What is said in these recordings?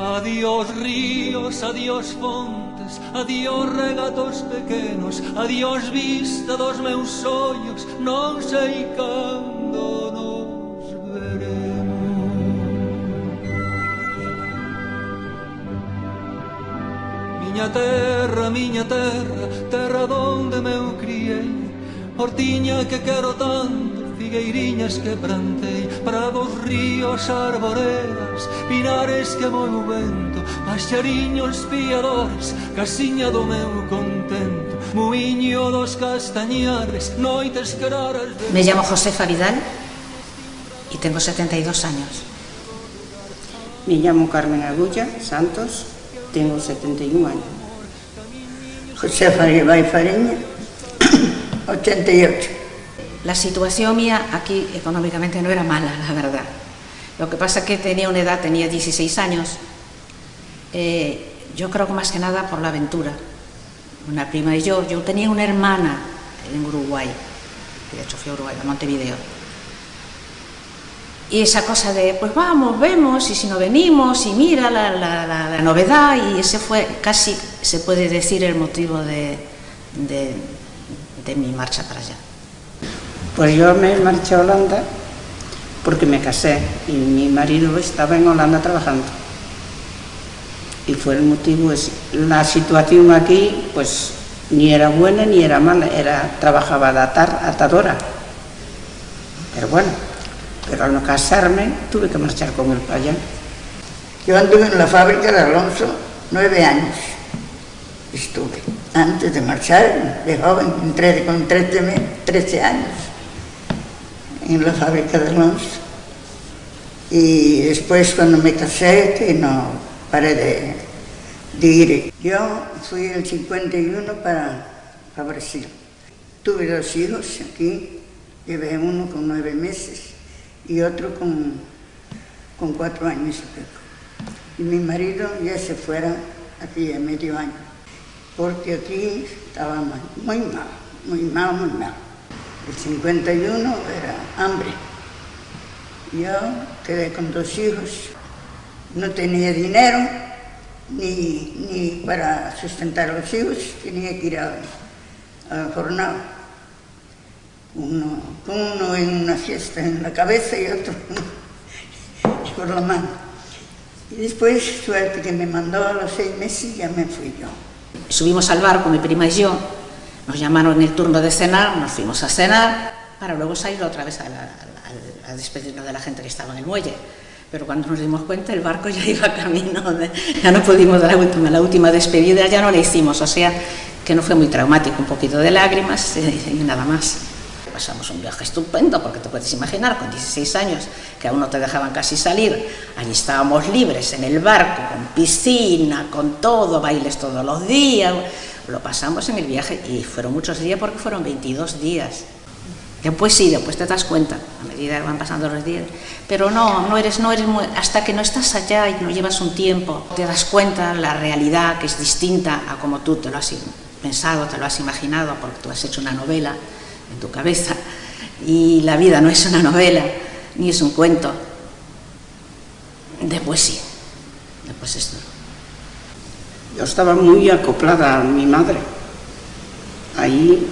Adiós ríos, adiós fontes, adiós regatos pequenos, adiós vista dos meus ollos, non sei cando nos veremos. Miña terra, terra donde me eu criei, hortiña que quero tanto, figueiriñas que plantei, prados, ríos, arboredas, pinares que moi o vento, paxariños piadores, casiña do meu contento, muiño dos castañares, noites claras de... Me llamo Josefa Vidal y tengo 72 años. Me llamo Carmen Agulla Santos, tengo 71 años. Josefa Ribay Fariña, 88. La situación mía aquí económicamente no era mala, la verdad. Lo que pasa es que tenía una edad, tenía 16 años. Yo creo que más que nada por la aventura. Una prima y yo tenía una hermana en Uruguay, de hecho fui a Uruguay, a Montevideo. Y esa cosa de, pues vamos, vemos, y si no venimos, y mira la novedad, y ese fue casi, se puede decir, el motivo de mi marcha para allá. Pues yo me marché a Holanda porque me casé y mi marido estaba en Holanda trabajando. Y fue el motivo, la situación aquí, pues ni era buena ni era mala, trabajaba de atadora. Pero bueno, pero al no casarme tuve que marchar con él para allá. Yo anduve en la fábrica de Alonso 9 años, estuve. Antes de marchar, de joven, entré con 13 años en la fábrica de Alonso. Y después cuando me casé, que no paré de ir. Yo fui en el 51 para Brasil. Tuve 2 hijos aquí, llevé uno con 9 meses y otro con 4 años y pico. Y mi marido ya se fuera aquí a medio año, porque aquí estaba muy mal. El 51 era hambre. Yo quedé con 2 hijos, no tenía dinero ni para sustentar a los hijos, tenía que ir a jornal. Uno en una fiesta en la cabeza y otro por la mano. Y después, suerte que me mandó a los 6 meses, ya me fui yo. Subimos al barco, mi prima y yo, nos llamaron en el turno de cenar, nos fuimos a cenar, para luego salir otra vez a despedirnos de la gente que estaba en el muelle. Pero cuando nos dimos cuenta, el barco ya iba camino, ya no pudimos dar la última despedida, ya no la hicimos, o sea, que no fue muy traumático, un poquito de lágrimas y nada más. Pasamos un viaje estupendo, porque te puedes imaginar, con 16 años, que aún no te dejaban casi salir. Allí estábamos libres, en el barco, con piscina, con todo, bailes todos los días. Lo pasamos en el viaje y fueron muchos días porque fueron 22 días. Después sí, después te das cuenta, a medida que van pasando los días. Pero no eres muy, hasta que no estás allá y no llevas un tiempo, te das cuenta la realidad que es distinta a como tú te lo has pensado, te lo has imaginado, porque tú has hecho una novela en tu cabeza, y la vida no es una novela, ni es un cuento. Después sí, después esto. Yo estaba muy acoplada a mi madre. Ahí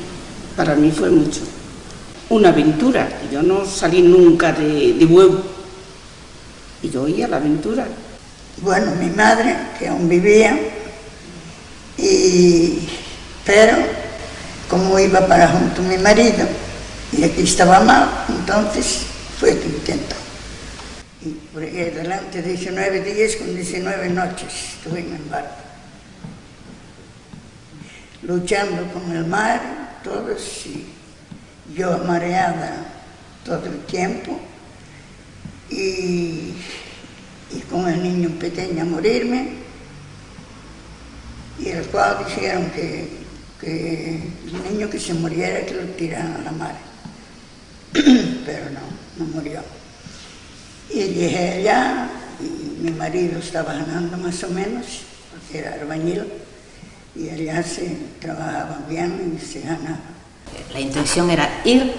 para mí fue mucho. Una aventura. Yo no salí nunca de huevo. Y yo iba a la aventura. Bueno, mi madre, que aún vivía, pero como iba para junto a mi marido, y aquí estaba mal, entonces fue que intentó. Y por ahí adelante 19 días con 19 noches estuve en el barco, luchando con el mar, todos, y yo mareada todo el tiempo, y con el niño pequeño a morirme, y el cual dijeron que el niño que se muriera que lo tiraran a la mar. Pero no murió. Y llegué allá, y mi marido estaba ganando más o menos, porque era albañil, y allá se trabajaba bien y se ganaba. La intención era ir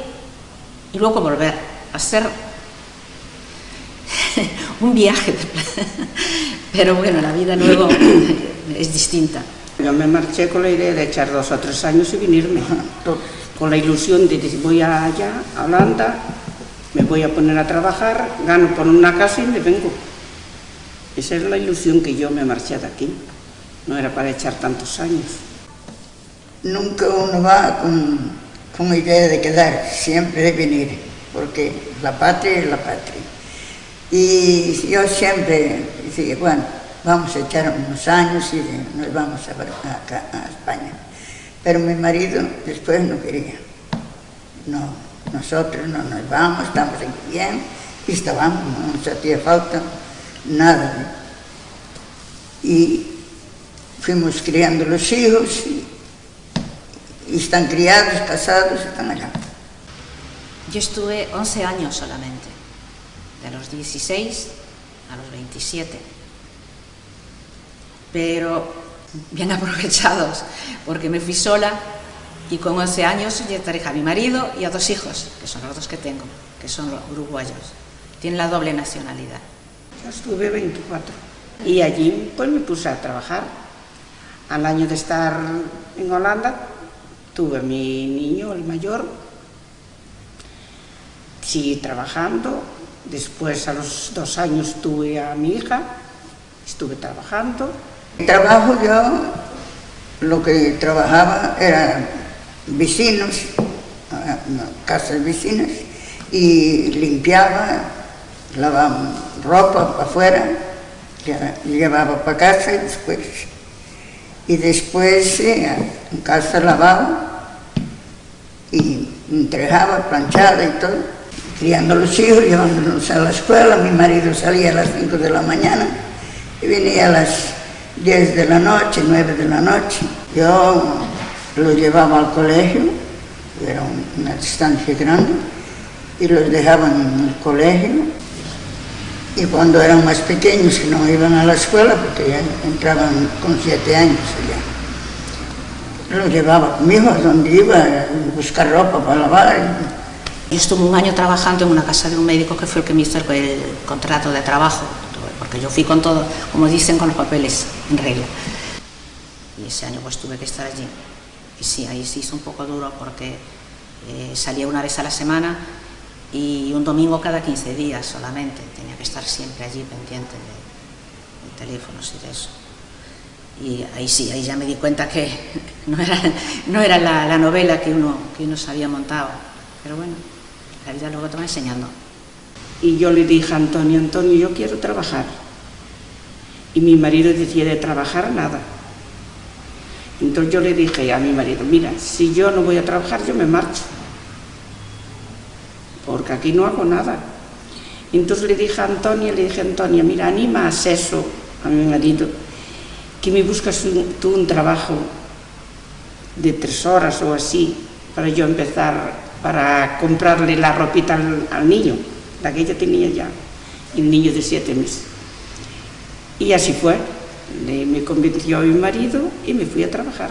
y luego volver, hacer un viaje, Pero bueno, la vida luego es distinta. Yo me marché con la idea de echar 2 o 3 años y venirme, con la ilusión de que voy allá, a Holanda, me voy a poner a trabajar, gano por una casa y me vengo. Esa es la ilusión que yo me marché de aquí, no era para echar tantos años. Nunca uno va con la idea de quedar, siempre de venir, porque la patria es la patria. Y yo siempre decía, bueno, vamos a echar unos años y nos vamos a España. Pero mi marido después no quería. No, nosotros no nos vamos, estamos aquí bien, y estábamos, no nos hacía falta nada. Y fuimos criando los hijos y están criados, casados, están allá. Yo estuve 11 años solamente, de los 16 a los 27, pero bien aprovechados, porque me fui sola y con 11 años ya traje a mi marido y a 2 hijos, que son los 2 que tengo, que son uruguayos, tienen la doble nacionalidad. Yo estuve 24 y allí pues me puse a trabajar. Al año de estar en Holanda tuve a mi niño, el mayor, seguí trabajando, después a los 2 años tuve a mi hija, estuve trabajando. Trabajo yo, lo que trabajaba era vecinos, casas vecinas, y limpiaba, lavaba ropa para afuera, llevaba para casa y después en casa lavaba y entregaba, planchada y todo, criando los hijos, llevándolos a la escuela. Mi marido salía a las 5 de la mañana y venía a las 10 de la noche, 9 de la noche. Yo los llevaba al colegio, era una distancia grande, y los dejaba en el colegio. Y cuando eran más pequeños, que no iban a la escuela, porque ya entraban con 7 años allá, los llevaba conmigo a donde iba a buscar ropa para lavar. Yo estuve 1 año trabajando en una casa de un médico que fue el que me hizo el contrato de trabajo, porque yo fui con todo, como dicen, con los papeles en regla. Y ese año pues tuve que estar allí. Y sí, ahí se hizo un poco duro porque salía 1 vez a la semana y un domingo cada 15 días solamente. Tenía que estar siempre allí pendiente de teléfonos y de eso. Y ahí sí, ahí ya me di cuenta que no era la novela que uno se había montado. Pero bueno, la vida luego te va enseñando. Y yo le dije a Antonio, yo quiero trabajar. Y mi marido decía, de trabajar nada. Entonces yo le dije a mi marido, mira, si yo no voy a trabajar, yo me marcho, porque aquí no hago nada. Entonces le dije a Antonio, mira, animas eso a mi marido, que me buscas tú un trabajo de 3 horas o así, para yo empezar, para comprarle la ropita al niño, la que ella tenía ya, el niño de 7 meses. Y así fue. Me convenció a mi marido y me fui a trabajar.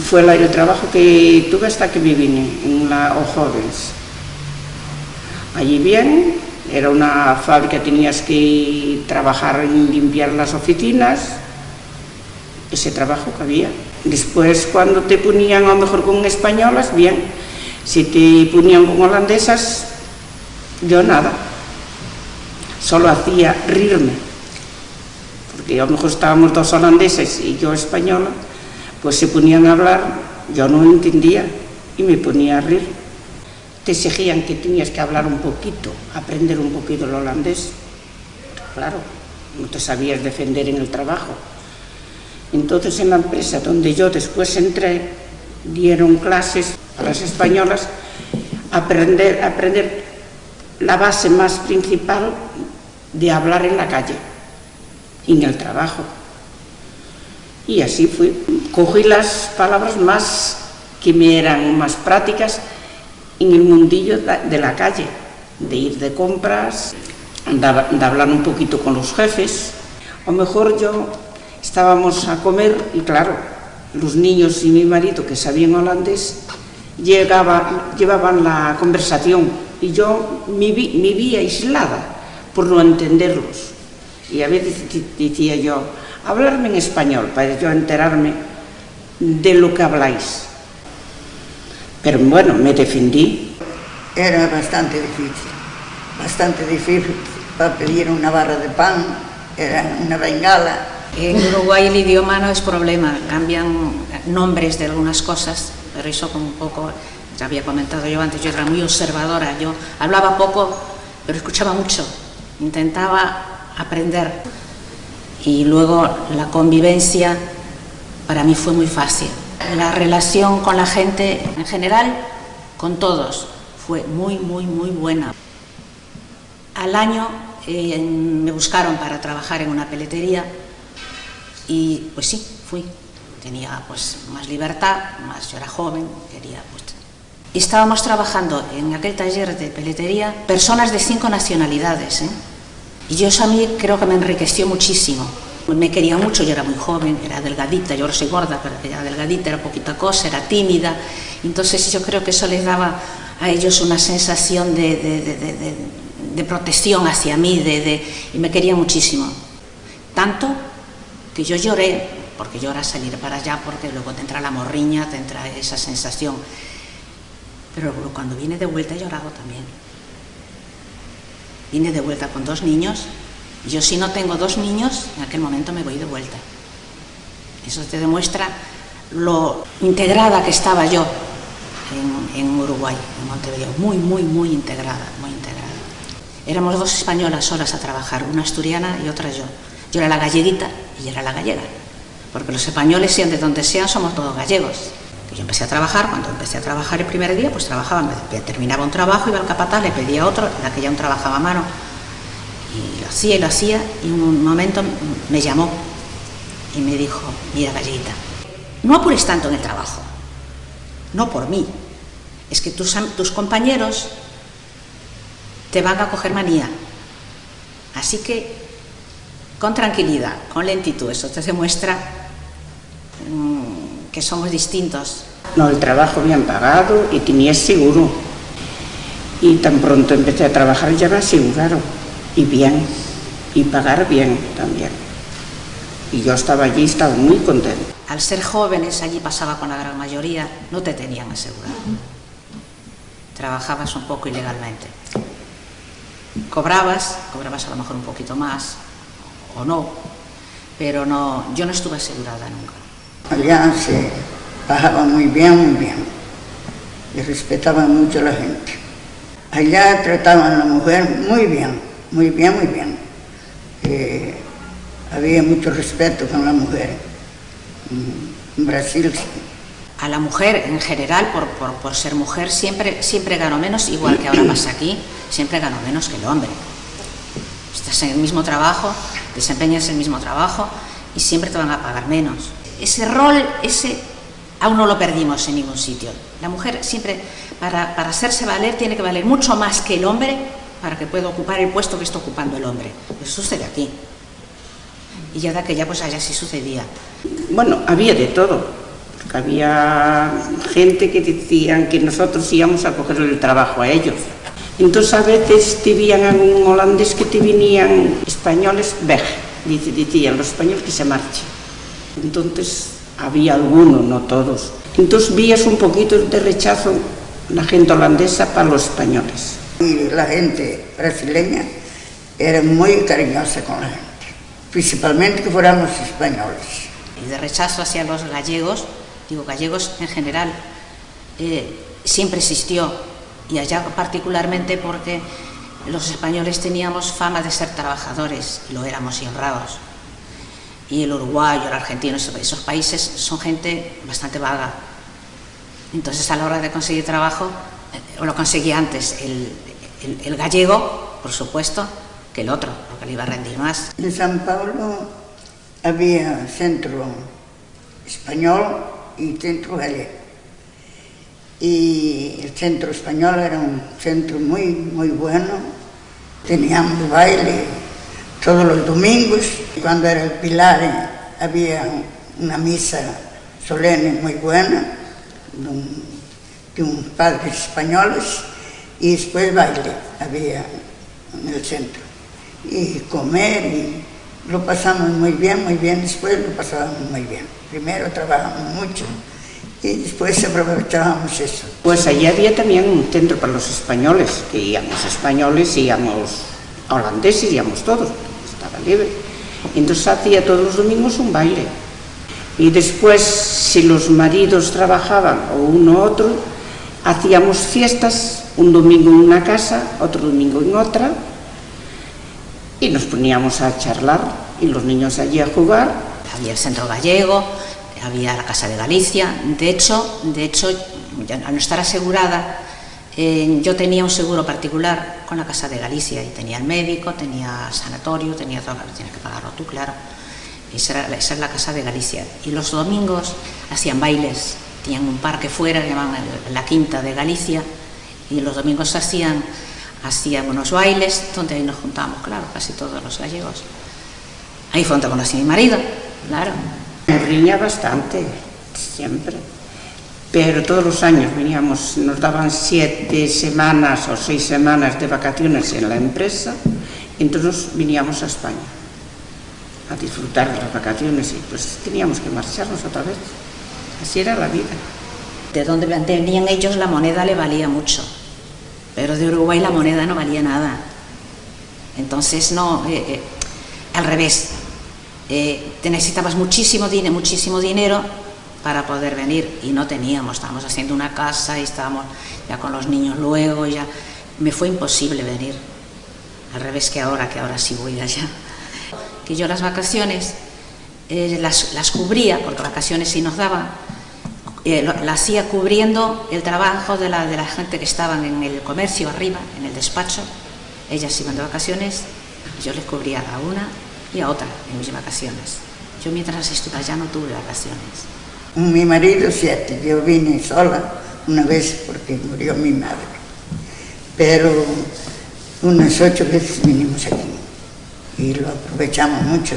Fue el trabajo que tuve hasta que me vine, en la O'Jobbins. Allí bien, era una fábrica, tenías que trabajar en limpiar las oficinas, ese trabajo que había. Después, cuando te ponían a lo mejor con españolas, bien. Si te ponían con holandesas, yo nada. Solo hacía rirme. Porque a lo mejor estábamos 2 holandeses y yo española, pues se ponían a hablar, yo no entendía y me ponía a rir. Te exigían que tenías que hablar un poquito, aprender un poquito el holandés. Claro, no te sabías defender en el trabajo. Entonces en la empresa donde yo después entré, dieron clases a las españolas, aprender la base más principal de hablar en la calle, en el trabajo. Y así fui. Cogí las palabras más que me eran más prácticas en el mundillo de la calle, de ir de compras, de hablar un poquito con los jefes. A lo mejor estábamos a comer y claro, los niños y mi marido que sabían holandés llevaban la conversación y yo me vi aislada por no entenderlos. Y a veces decía yo, hablarme en español para yo enterarme de lo que habláis. Pero bueno, me defendí. Era bastante difícil para pedir una barra de pan, era una bengala. En Uruguay el idioma no es problema, cambian nombres de algunas cosas, pero eso como un poco, ya había comentado yo antes, yo era muy observadora, yo hablaba poco, pero escuchaba mucho, intentaba aprender. Y luego la convivencia para mí fue muy fácil. La relación con la gente en general, con todos, fue muy buena. Al año me buscaron para trabajar en una peletería y pues sí, fui. Tenía pues más libertad, yo era joven, quería pues... Y estábamos trabajando en aquel taller de peletería personas de 5 nacionalidades, ¿eh? Y eso a mí creo que me enriqueció muchísimo. Me quería mucho, yo era muy joven, era delgadita, yo ahora soy gorda, pero era delgadita, era poquita cosa, era tímida. Entonces yo creo que eso les daba a ellos una sensación de protección hacia mí, y me quería muchísimo. Tanto que yo lloré, porque llora salir para allá, porque luego te entra la morriña, te entra esa sensación. Pero cuando vine de vuelta he llorado también. Vine de vuelta con 2 niños. Yo si no tengo 2 niños, en aquel momento me voy de vuelta. Eso te demuestra lo integrada que estaba yo en Uruguay, en Montevideo. Muy integrada, muy integrada. Éramos 2 españolas solas a trabajar, una asturiana y otra yo. Yo era la galleguita y ella era la gallega. Porque los españoles, sean de donde sean, somos todos gallegos. Yo empecé a trabajar, cuando empecé a trabajar el primer día, pues trabajaba, terminaba un trabajo, iba al capataz, le pedía otro, la que ya un trabajaba a mano. Y lo hacía, y en un momento me llamó y me dijo, mira galleguita, no apures tanto en el trabajo, no por mí, es que tus compañeros te van a coger manía, así que con tranquilidad, con lentitud, eso te demuestra que somos distintos. No, el trabajo bien pagado y tenía seguro, y tan pronto empecé a trabajar ya me aseguraron. Y bien, y pagar bien también. Y yo estaba allí, estaba muy contenta. Al ser jóvenes, allí pasaba con la gran mayoría, no te tenían asegurado. Trabajabas un poco ilegalmente. Cobrabas a lo mejor un poquito más, o no, pero no, yo no estuve asegurada nunca. Allá se pagaba muy bien, y respetaban mucho a la gente. Allá trataban a la mujer muy bien. Había mucho respeto con la mujer. En Brasil sí. A la mujer en general, por ser mujer, siempre ganó menos, igual que ahora pasa aquí, siempre ganó menos que el hombre. Estás en el mismo trabajo, desempeñas el mismo trabajo y siempre te van a pagar menos. Ese rol, aún no lo perdimos en ningún sitio. La mujer siempre, para hacerse valer, tiene que valer mucho más que el hombre para que pueda ocupar el puesto que está ocupando el hombre. Eso sucede aquí. Y ya de aquella, pues allá sí sucedía. Bueno, había de todo, porque había gente que decían que nosotros íbamos a coger el trabajo a ellos. Entonces a veces te veían a un holandés que te venían españoles, decían los españoles que se marchen. Entonces había algunos, no todos. Entonces veías un poquito de rechazo la gente holandesa para los españoles. Y la gente brasileña era muy cariñosa con la gente, principalmente que fuéramos españoles. Y de rechazo hacia los gallegos, digo gallegos en general, siempre existió, y allá particularmente porque los españoles teníamos fama de ser trabajadores, y lo éramos y honrados. Y el uruguayo, el argentino, esos países son gente bastante vaga. Entonces a la hora de conseguir trabajo, lo conseguía antes el gallego, por supuesto, que el otro, porque le iba a rendir más. En San Pablo había centro español y centro gallego. Y el centro español era un centro muy bueno. Teníamos baile todos los domingos. Cuando era el Pilar había una misa solemne muy buena de unos padres españoles, y después baile había en el centro. Y comer lo pasamos muy bien, después lo pasábamos muy bien. Primero trabajamos mucho y después aprovechábamos eso. Pues allí había también un centro para los españoles, que íbamos españoles, íbamos holandeses, íbamos todos, estaba libre. Entonces hacía todos los domingos un baile. Y después, si los maridos trabajaban o uno u otro, hacíamos fiestas, un domingo en una casa, otro domingo en otra, y nos poníamos a charlar, y los niños allí a jugar. Había el Centro Gallego, había la Casa de Galicia. De hecho, al no estar asegurada, yo tenía un seguro particular con la Casa de Galicia, y tenía el médico, tenía sanatorio, tenía todo, tienes que pagarlo tú, claro. Esa es la Casa de Galicia. Y los domingos hacían bailes, tenían un parque fuera, que llamaban la Quinta de Galicia, y los domingos hacían unos bailes donde ahí nos juntábamos, claro, casi todos los gallegos. Ahí fue donde conocí a mi marido, claro. Me riña bastante, siempre. Pero todos los años veníamos, nos daban 7 semanas o 6 semanas de vacaciones en la empresa, entonces veníamos a España a disfrutar de las vacaciones, y pues teníamos que marcharnos otra vez. Así era la vida. De donde venían ellos la moneda le valía mucho, pero de Uruguay la moneda no valía nada. Entonces no, al revés, te necesitabas muchísimo dinero para poder venir, y no teníamos. Estábamos haciendo una casa y estábamos ya con los niños luego, ya me fue imposible venir, al revés que ahora sí voy allá. Que yo las vacaciones las cubría, porque vacaciones sí nos daban, la hacía cubriendo el trabajo de la gente que estaban en el comercio arriba, en el despacho. Ellas iban de vacaciones, yo les cubría a una y a otra en mis vacaciones. Yo mientras estuve allá no tuve vacaciones. Mi marido 7, yo vine sola una vez porque murió mi madre, pero unas 8 veces vinimos aquí y lo aprovechamos mucho.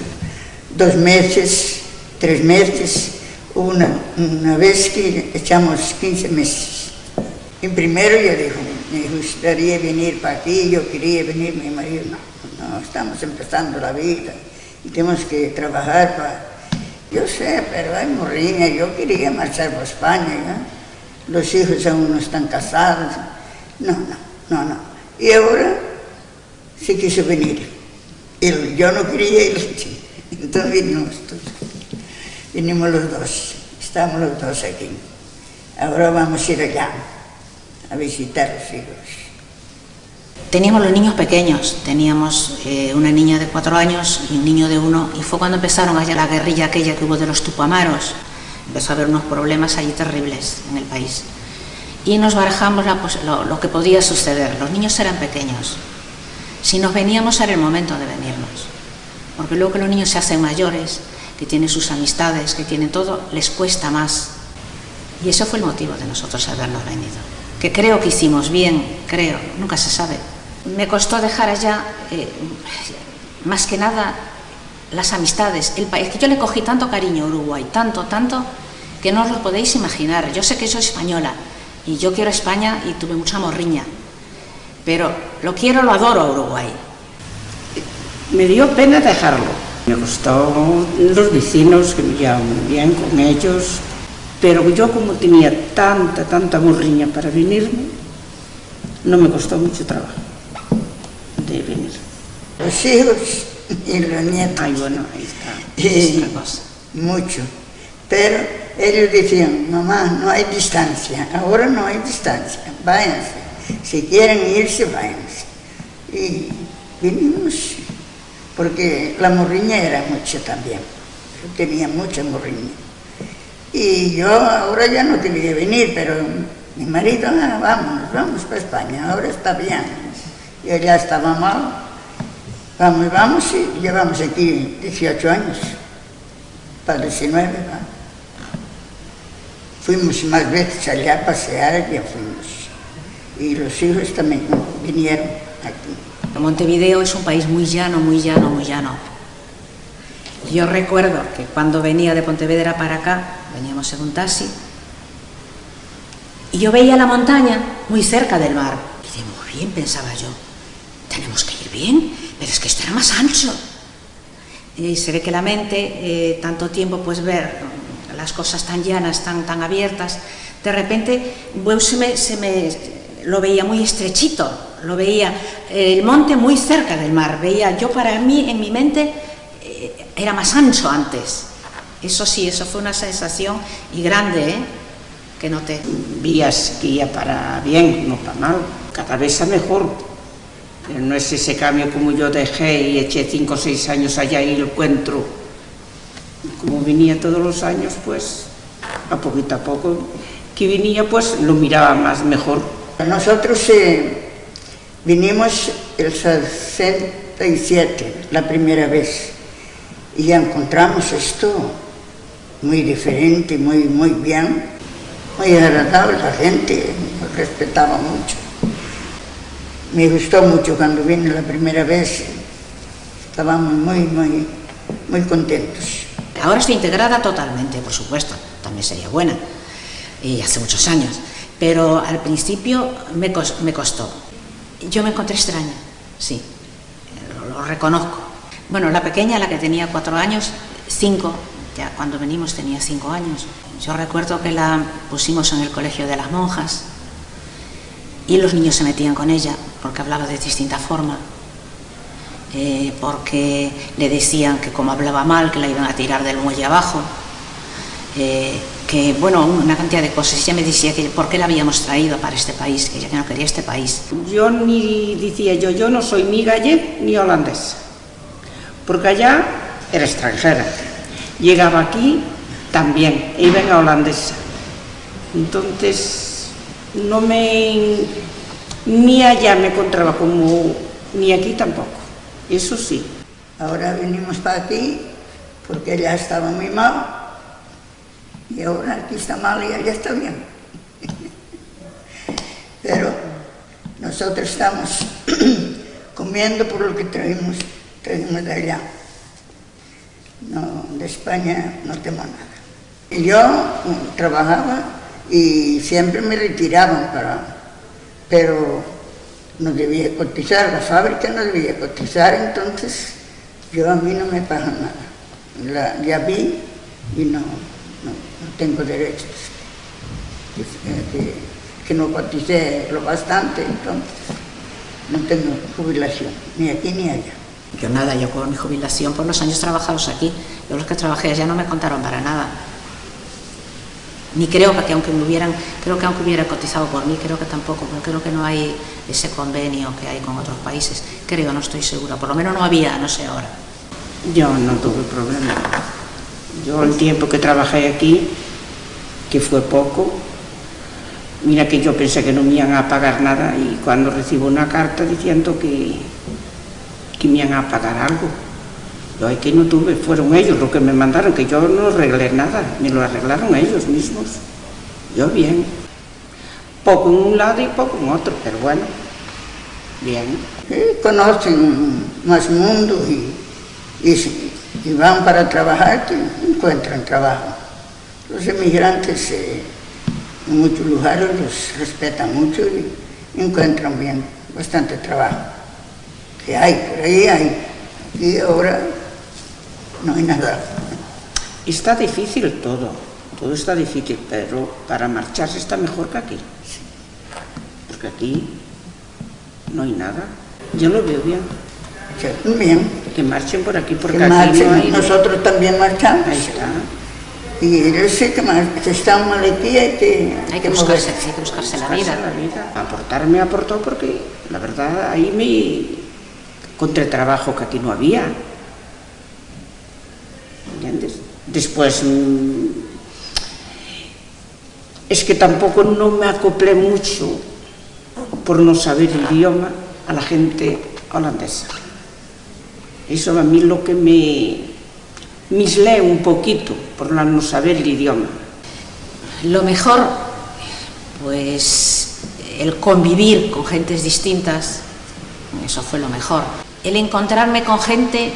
2 meses, 3 meses, una vez que echamos 15 meses. Y primero yo dije, me gustaría venir para aquí, yo quería venir, mi marido no, estamos empezando la vida y tenemos que trabajar para... Yo sé, pero hay morriña, yo quería marchar para España, ¿no? Los hijos aún no están casados. No. Y ahora sí quiso venir. Yo no quería ir, entonces vinimos los dos, estamos los dos aquí. Ahora vamos a ir allá a visitar a los hijos. Teníamos los niños pequeños, teníamos una niña de 4 años y un niño de 1, y fue cuando empezaron allá la guerrilla aquella que hubo de los Tupamaros. Empezó a haber unos problemas allí terribles en el país. Y nos barajamos lo que podía suceder. Los niños eran pequeños. Si nos veníamos era el momento de venirnos. Porque luego que los niños se hacen mayores, que tienen sus amistades, que tienen todo, les cuesta más. Y eso fue el motivo de nosotros habernos venido. Que creo que hicimos bien, creo, nunca se sabe. Me costó dejar allá, más que nada, las amistades, el país, que yo le cogí tanto cariño a Uruguay, tanto, que no os lo podéis imaginar. Yo sé que soy española y yo quiero España y tuve mucha morriña, pero lo quiero, lo adoro a Uruguay. Me dio pena dejarlo. Me costó los vecinos, que me llevaban muy bien con ellos, pero yo como tenía tanta morriña para venirme, no me costó mucho trabajo de venir. Los hijos y los nietos. Ay, bueno, ahí está. Es otra cosa. Mucho. Pero ellos decían, mamá, no hay distancia, ahora no hay distancia, váyanse. Si quieren irse, váyanse. Y vinimos, porque la morriña era mucha también. Yo tenía mucha morriña. Y yo ahora ya no quería venir, pero mi marido, vamos para España, ahora está bien. Y ella estaba mal. Vamos, y llevamos aquí 18 años, para 19, ¿va? Fuimos más veces allá a pasear, ya fuimos. Y los hijos también vinieron aquí. Montevideo es un país muy llano. Yo recuerdo que cuando venía de Pontevedra para acá, veníamos en un taxi, y yo veía la montaña muy cerca del mar. Y de muy bien, pensaba yo, tenemos que ir bien, pero es que esto era más ancho. Y se ve que la mente, tanto tiempo pues ver las cosas tan llanas, tan abiertas, de repente lo veía muy estrechito, lo veía el monte muy cerca del mar, veía yo, para mí en mi mente era más ancho antes. Eso sí, eso fue una sensación y grande, que noté. Vías que iba para bien, no para mal, cada vez a mejor. Pero no es ese cambio como yo dejé y eché 5 o 6 años allá y lo encuentro. Como venía todos los años, pues a poco que venía, pues lo miraba más mejor. Nosotros vinimos el 67, la primera vez, y ya encontramos esto muy diferente, muy bien, muy agradable. La gente nos respetaba mucho. Me gustó mucho cuando vine la primera vez, estábamos muy contentos. Ahora estoy integrada totalmente, por supuesto, también sería buena, y hace muchos años, pero al principio me costó. Yo me encontré extraña, sí, lo reconozco. Bueno, la pequeña, la que tenía 4 años, 5, ya cuando venimos tenía 5 años. Yo recuerdo que la pusimos en el colegio de las monjas y los niños se metían con ella porque hablaba de distinta forma, porque le decían que como hablaba mal, que la iban a tirar del muelle abajo, que bueno, una cantidad de cosas. Ella me decía que por qué la habíamos traído para este país, que ella que no quería este país. Yo yo no soy ni gallega ni holandesa, porque allá era extranjera. Llegaba aquí también, iba en holandesa. Entonces, ni allá me encontraba como, ni aquí tampoco, eso sí. Ahora venimos para aquí porque ella estaba muy mal y ahora aquí está mal y allá está bien. Pero nosotros estamos comiendo por lo que traemos de allá. No, de España no tenemos nada. Y yo trabajaba y siempre me retiraban pero no debía cotizar, la fábrica no debía cotizar, entonces a mí no me pagan nada. Ya vi y no tengo derechos, que no coticé lo bastante, entonces no tengo jubilación, ni aquí ni allá. Yo nada, yo con mi jubilación por los años trabajados aquí, yo los que trabajé allá no me contaron para nada. Ni creo que aunque hubiera cotizado por mí, creo que tampoco, porque creo que no hay ese convenio que hay con otros países. Creo, no estoy segura, por lo menos no había, no sé ahora. Yo no tuve problema. Yo el tiempo que trabajé aquí, que fue poco, mira que yo pensé que no me iban a pagar nada y cuando recibo una carta diciendo que me iban a pagar algo, yo aquí no tuve, fueron ellos los que me mandaron, que yo no arreglé nada, me lo arreglaron ellos mismos. Yo bien, poco en un lado y poco en otro, pero bueno, bien. Conocen más mundo y van para trabajar, que encuentran trabajo. Los emigrantes en muchos lugares los respetan mucho y encuentran bien, bastante trabajo. Que hay, por ahí hay, y ahora no hay nada. Está difícil todo está difícil, pero para marcharse está mejor que aquí. Porque aquí no hay nada. Yo lo veo bien. Sí, bien. Que marchen por aquí, porque que aquí marchen, no hay... Nosotros también marchamos. Ahí está. Y yo sé que está un maletí hay que buscarse la vida. Me aportó porque la verdad ahí me encontré trabajo que aquí no había. ¿Entiendes? Después es que tampoco no me acoplé mucho por no saber el idioma a la gente holandesa. Eso a mí lo que me mislé un poquito por no saber el idioma. Lo mejor, pues, el convivir con gentes distintas, eso fue lo mejor. El encontrarme con gente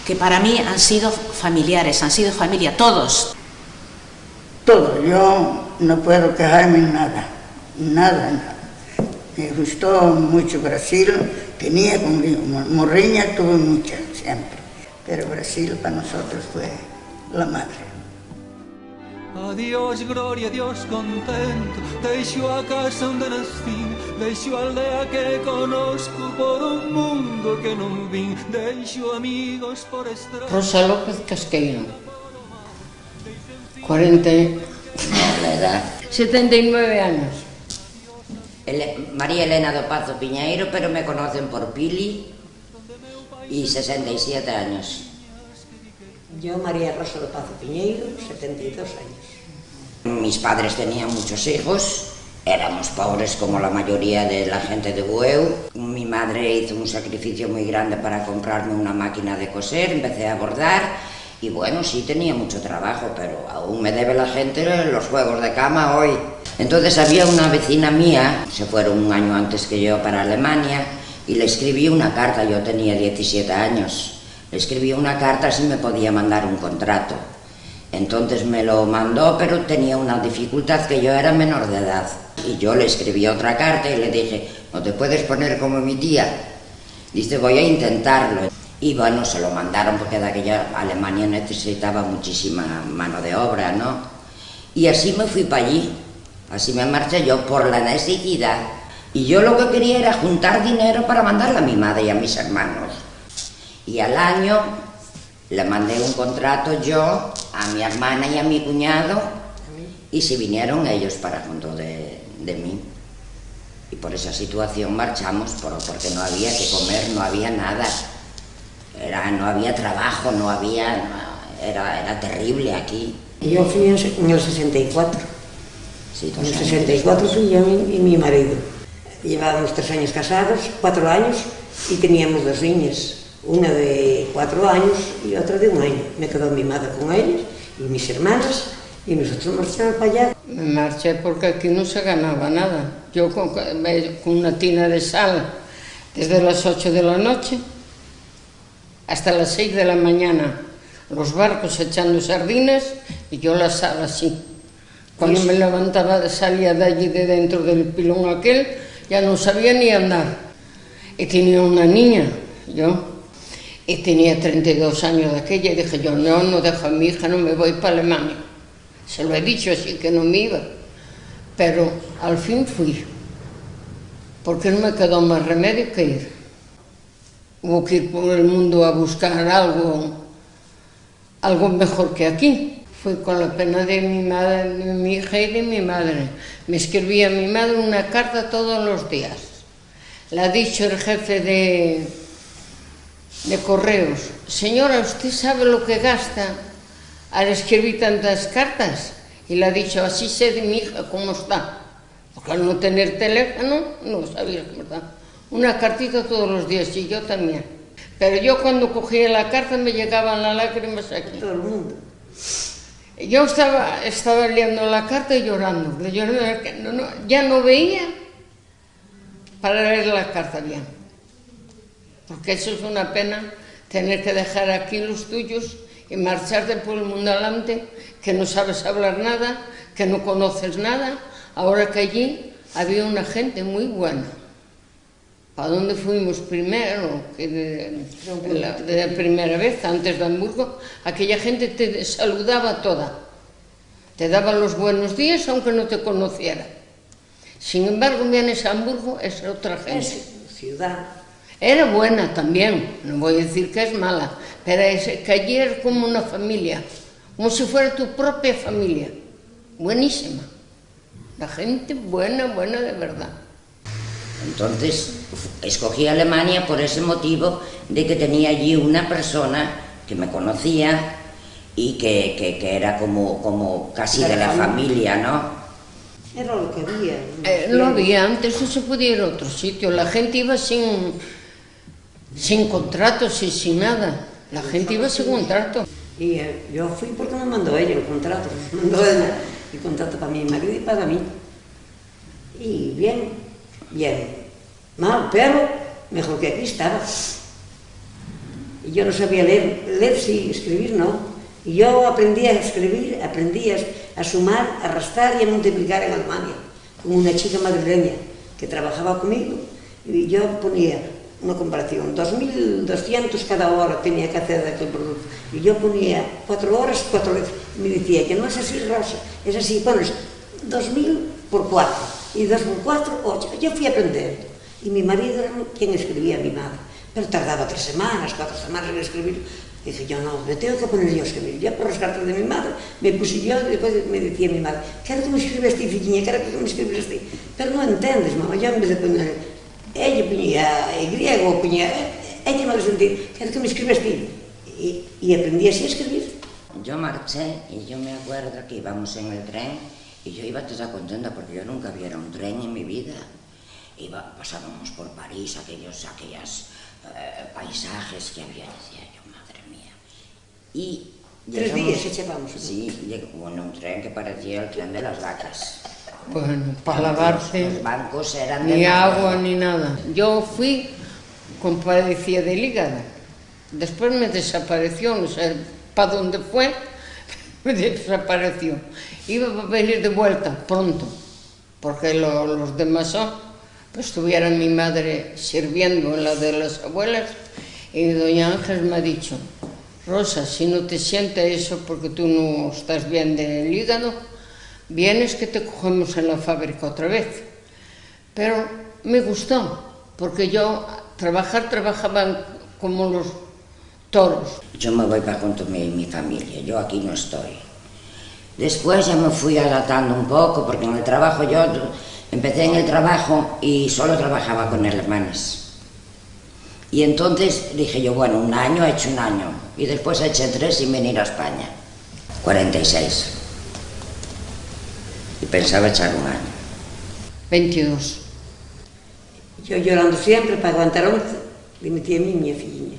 que para mí han sido familiares, han sido familia, todos. Todo, yo no puedo quejarme en nada. Me gustó mucho Brasil, tenía conmigo, morriña tuve mucha siempre. pero Brasil para nosotros fue la madre. Adiós, gloria, Dios contento, deixo a casa onde nascín, deixo a aldea que conozco por un mundo que non vin, deixo amigos por estrada. Rosa López Casqueiro, 79 años. María Elena do Pazo Piñeiro, pero me conocen por Pili, y 67 años. Yo, María Rosa do Pazo Piñeiro, 72 años. Mis padres tenían muchos hijos, éramos pobres como la mayoría de la gente de Bueu. Mi madre hizo un sacrificio muy grande para comprarme una máquina de coser, empecé a bordar y bueno, sí tenía mucho trabajo, pero aún me debe la gente los juegos de cama hoy. Entonces había una vecina mía, se fueron un año antes que yo para Alemania, y le escribí una carta, yo tenía 17 años, le escribí una carta si me podía mandar un contrato. Entonces me lo mandó, pero tenía una dificultad, que yo era menor de edad. Y yo le escribí otra carta y le dije, no te puedes poner como mi tía. Dice, voy a intentarlo. Y bueno, se lo mandaron porque de aquella Alemania necesitaba muchísima mano de obra, ¿no? Y así me fui para allí, así me marché yo por la necesidad. Y yo lo que quería era juntar dinero para mandarle a mi madre y a mis hermanos. Y al año le mandé un contrato yo a mi hermana y a mi cuñado y se vinieron ellos para junto de mí. Y por esa situación marchamos, porque no había que comer, no había nada. No había trabajo, no había... Era terrible aquí. Yo fui en el 64. Sí, en el 64 fui yo y mi marido. Llevábamos 3 años casados, 4 años, y teníamos 2 niñas. Una de 4 años y otra de 1 año. Me quedó mi madre con ellos y mis hermanas y nosotros marchamos para allá. Me marché porque aquí no se ganaba nada. Yo con una tina de sal desde las 8 de la noche hasta las 6 de la mañana. Los barcos echando sardinas y yo la sal así. Cuando me levantaba, salía de allí de dentro del pilón aquel, ya no sabía ni andar. Y tenía una niña, yo. Y tenía 32 años de aquella y dije yo, no dejo a mi hija, no me voy para Alemania. Se lo he dicho así que no me iba, pero al fin fui, porque no me quedó más remedio que ir. Hubo que ir por el mundo a buscar algo mejor que aquí. Fui con la pena de mi madre, de mi hija y de mi madre. Me escribía mi madre una carta todos los días. Le ha dicho el jefe de correos, señora, ¿usted sabe lo que gasta al escribir tantas cartas? Y le ha dicho, así sé de mi hija cómo está, porque al no tener teléfono no sabía cómo está. Una cartita todos los días, y yo también. Pero yo cuando cogía la carta me llegaban las lágrimas aquí. Todo el mundo. Yo estaba leyendo la carta y llorando. Ya no veía para leer la carta bien. Porque eso es una pena, tener que dejar aquí los tuyos y marcharte por el mundo adelante, que no sabes hablar nada, que no conoces nada. Ahora que allí había una gente muy buena. ¿Para dónde fuimos primero? De la primera vez, antes de Hamburgo, aquella gente te saludaba toda. Te daba los buenos días aunque no te conociera. Sin embargo, vienes a Hamburgo, es otra gente. Es ciudad. Era buena también, no voy a decir que es mala, pero es que allí era como una familia, como si fuera tu propia familia. Buenísima. La gente buena de verdad. Entonces escogí Alemania por ese motivo de que tenía allí una persona que me conocía y que era como casi de la familia, ¿no? Era lo que había. Lo había, antes no se podía ir a otro sitio, la gente iba sin contratos y sin nada, la gente iba sin contrato. Y yo fui porque me mandó ella el contrato, me mandó el contrato para mi marido y para mí. Y bien. Mal, pero mejor que aquí estaba. Y yo no sabía leer sí, escribir no. Y yo aprendí a escribir, aprendí a sumar, a restar y a multiplicar en Alemania, con una chica madrileña que trabajaba conmigo. Y yo ponía una comparación, 2.200 cada hora tenía que hacer de aquel producto. Y yo ponía 4 horas, 4 veces. Me decía que no es así, Rosa, es así, pones 2.000 por 4 y 2 por 4, 8. Yo fui aprendiendo. Y mi marido era quien escribía, mi madre. Pero tardaba 3 semanas, 4 semanas en escribir. Dije yo, no, me tengo que poner yo a escribir. Ya por las cartas de mi madre me puse yo y después me decía mi madre, quero que me escribas ti, filliña, quero que me escribas ti. Pero no entendes, mamá, yo en vez de poner, ella ponía griego, ponía, ella me lo sentía, quero que me escribas ti. Y aprendí así a escribir. Yo marché y yo me acuerdo que íbamos en el tren y yo iba toda contenta porque yo nunca viera un tren en mi vida. Pasábamos por París, aquellos paisajes que había, decía yo, madre mía. Y 3 días echábamos. Sí, bueno, un tren que parecía el tren de las vacas. Bueno, para lavarse, los bancos eran de ni madera. agua ni nada. Yo fui con padecía del hígado. Después me desapareció, no sé para dónde fue, me desapareció. Iba a venir de vuelta pronto, porque los de Masón, pues estuviera mi madre sirviendo en la de las abuelas, y doña Ángel me ha dicho, Rosa, si no te siente eso porque tú no estás bien del hígado, vienes que te cogemos en la fábrica otra vez. Pero me gustó, porque yo trabajaba como los toros. Yo me voy para junto a mi familia, yo aquí no estoy. Después ya me fui adaptando un poco, porque en el trabajo yo empecé en el trabajo y solo trabajaba con hermanas. Y entonces dije yo, bueno, un año, he hecho un año. Y después eché 3 sin venir a España. 46. Y pensaba echar un año. 22. Yo llorando siempre para aguantar 11, le metí a mí mi filliña.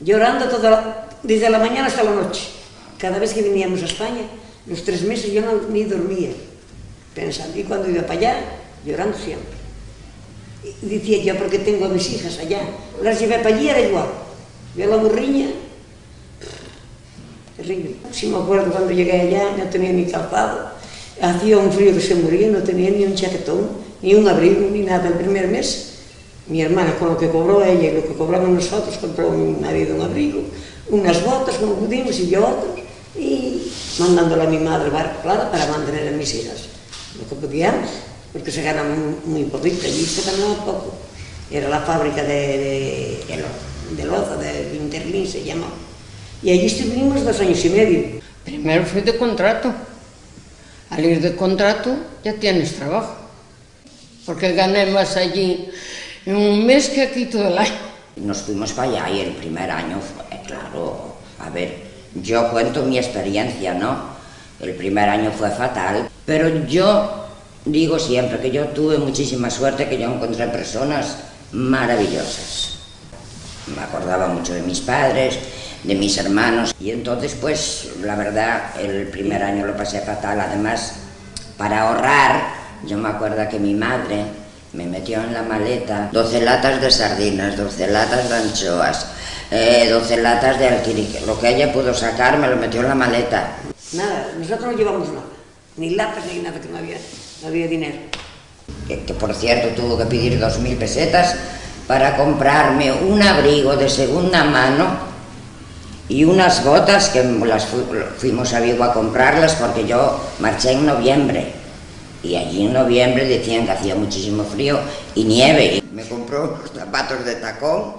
Llorando desde la mañana hasta la noche. Cada vez que veníamos a España, los 3 meses yo ni dormía, pensando. Y cuando iba para allá, llorando siempre. Y decía yo, porque tengo a mis hijas allá, las llevé para allí, era igual. Yo la burriña, terrible. Si me acuerdo cuando llegué allá, no tenía ni calzado, hacía un frío que se moría, no tenía ni un chaquetón, ni un abrigo, ni nada. El primer mes, mi hermana, con lo que cobró ella y lo que cobramos nosotros, compró a mi marido un abrigo, unas botas, como pudimos, y yo otros, y mandándole a mi madre barco, claro, para mantener a mis hijas. Lo que podíamos, porque se gana muy poquito, allí se ganaba poco. Era la fábrica de loza, de Interlín se llamaba. Y allí estuvimos 2 años y medio. Primero fui de contrato. Al ir de contrato ya tienes trabajo. Porque gané más allí en un mes que aquí todo el año. Nos fuimos para allá y el primer año fue, claro, a ver, yo cuento mi experiencia, ¿no? El primer año fue fatal, pero yo digo siempre que yo tuve muchísima suerte, que yo encontré personas maravillosas. Me acordaba mucho de mis padres, de mis hermanos, y entonces pues la verdad el primer año lo pasé fatal. Además, para ahorrar, yo me acuerdo que mi madre me metió en la maleta 12 latas de sardinas, 12 latas de anchoas, 12 latas de alquirique. Lo que ella pudo sacar me lo metió en la maleta. Nada, nosotros no llevamos nada, ni latas ni nada, que no había dinero. Que por cierto tuvo que pedir 2.000 pesetas para comprarme un abrigo de segunda mano y unas botas que las fuimos a Vigo a comprarlas, porque yo marché en noviembre y allí en noviembre decían que hacía muchísimo frío y nieve. Me compró unos zapatos de tacón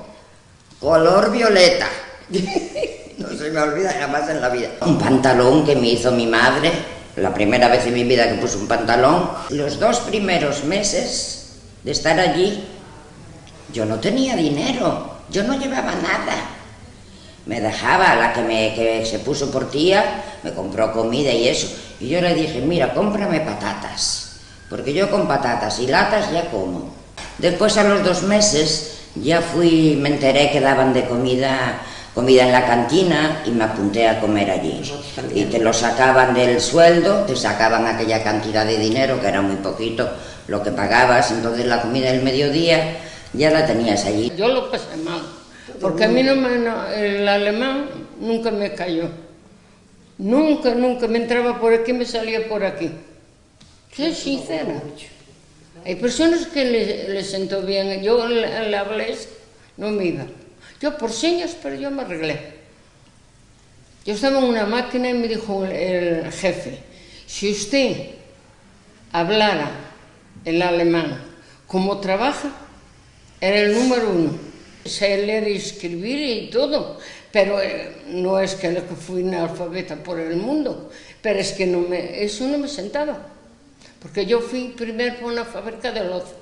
color violeta. No se me olvida jamás en la vida. Un pantalón que me hizo mi madre, la primera vez en mi vida que puse un pantalón. Los 2 primeros meses de estar allí, yo no tenía dinero, yo no llevaba nada. Me dejaba la que se puso por tía, me compró comida y eso. Y yo le dije, mira, cómprame patatas, porque yo con patatas y latas ya como. Después, a los 2 meses, ya me enteré que daban de comida en la cantina y me apunté a comer allí. Y te lo sacaban del sueldo, te sacaban aquella cantidad de dinero, que era muy poquito lo que pagabas, entonces la comida del mediodía ya la tenías allí. Yo lo pasé mal, porque a mí el alemán nunca me cayó. Nunca me entraba por aquí, me salía por aquí. Soy sincera. Hay personas que les sentó bien. Yo el inglés no me iba. Yo por señas, pero yo me arreglé. Yo estaba en una máquina y me dijo el jefe, si usted hablara el alemán como trabaja, era el número 1. Sé leer y escribir y todo, pero no es que fui analfabeta por el mundo, pero es que eso no me sentaba. Porque yo fui primero por una fábrica de loza,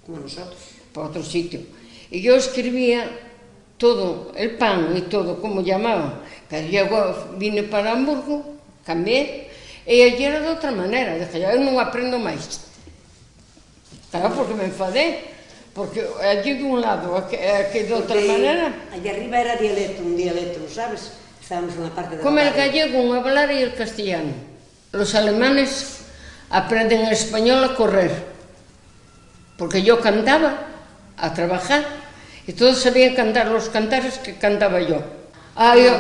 como nosotros, para otro sitio. Y yo escribía todo, el pan y todo, como llamaban. Luego vine para Hamburgo, cambié, e allí era de outra maneira. Dije, eu non aprendo máis. Claro, porque me enfadé. Porque allí de un lado, aquí de outra maneira. Allí arriba era un dialecto, ¿sabes? Estábamos en la parte de como el gallego, un hablar y el castellano. Los alemanes aprenden el español a correr. Porque yo cantaba, a trabajar, y todos sabían cantar los cantares que cantaba yo.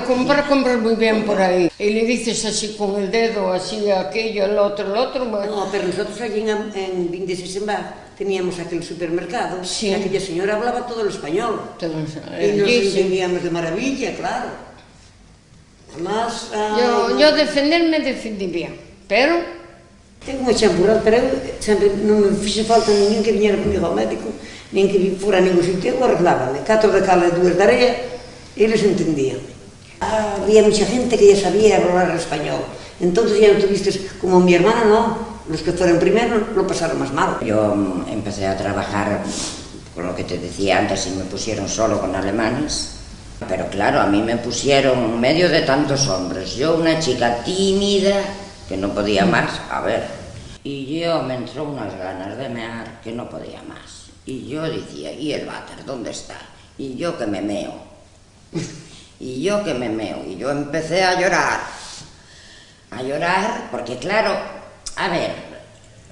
Compras muy bien por ahí. Y le dices así con el dedo, así aquello, el otro. No, pero nosotros allí en 26 en Bar teníamos aquel supermercado, sí. Y aquella señora hablaba todo el español. Y nos entendíamos de maravilla, claro. Además... Yo defendí bien, pero... Tengo unha champural, pero eu sempre non me fixe falta ninguén que viñera comigo ao médico, nin que fora a ningún sitio, eu arreglábame. 4 de cal e 2 de area, eles entendían. Había mucha gente que ya sabía hablar español, entonces ya no tuviste, como mi hermana no, los que fueron primero lo pasaron más mal. Yo empecé a trabajar con lo que te decía antes y me pusieron solo con alemanes, pero claro, a mí me pusieron en medio de tantos hombres, yo una chica tímida que no podía más, a ver, y yo me entró unas ganas de mear que no podía más, y yo decía, ¿y el váter dónde está? Y yo que me meo, y yo empecé a llorar porque claro, a ver,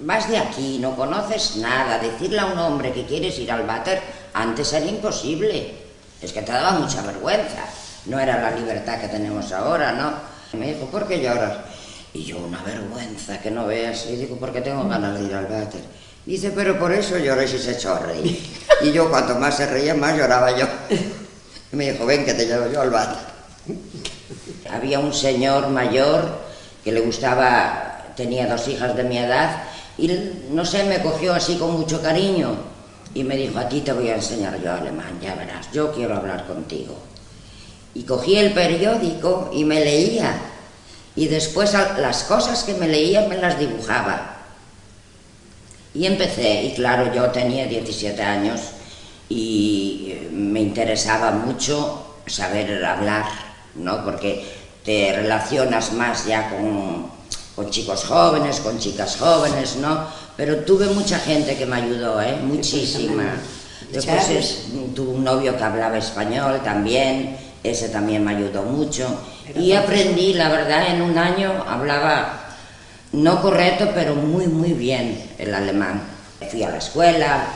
vas de aquí, no conoces nada, decirle a un hombre que quieres ir al váter, antes era imposible, es que te daba mucha vergüenza, no era la libertad que tenemos ahora, ¿no? Y me dijo, ¿por qué lloras? Y yo, una vergüenza que no veas, y digo, porque tengo ganas de ir al váter. Dice, pero por eso llores y se echó a reír. Y yo, cuanto más se reía, más lloraba yo. Y me dijo, ven que te llevo yo al váter. Había un señor mayor que le gustaba, tenía 2 hijas de mi edad, y no sé, me cogió así con mucho cariño, y me dijo, a ti te voy a enseñar yo alemán, ya verás, yo quiero hablar contigo. Y cogí el periódico y me leía, y después las cosas que me leía me las dibujaba. Y empecé, y claro, yo tenía 17 años, y me interesaba mucho saber hablar, ¿no? Porque te relacionas más ya con chicos jóvenes, con chicas jóvenes, ¿no? Pero tuve mucha gente que me ayudó, muchísima. Después tuve un novio que hablaba español también, ese también me ayudó mucho. Y aprendí, la verdad, en un año hablaba, no correcto, pero muy, muy bien el alemán. Fui a la escuela,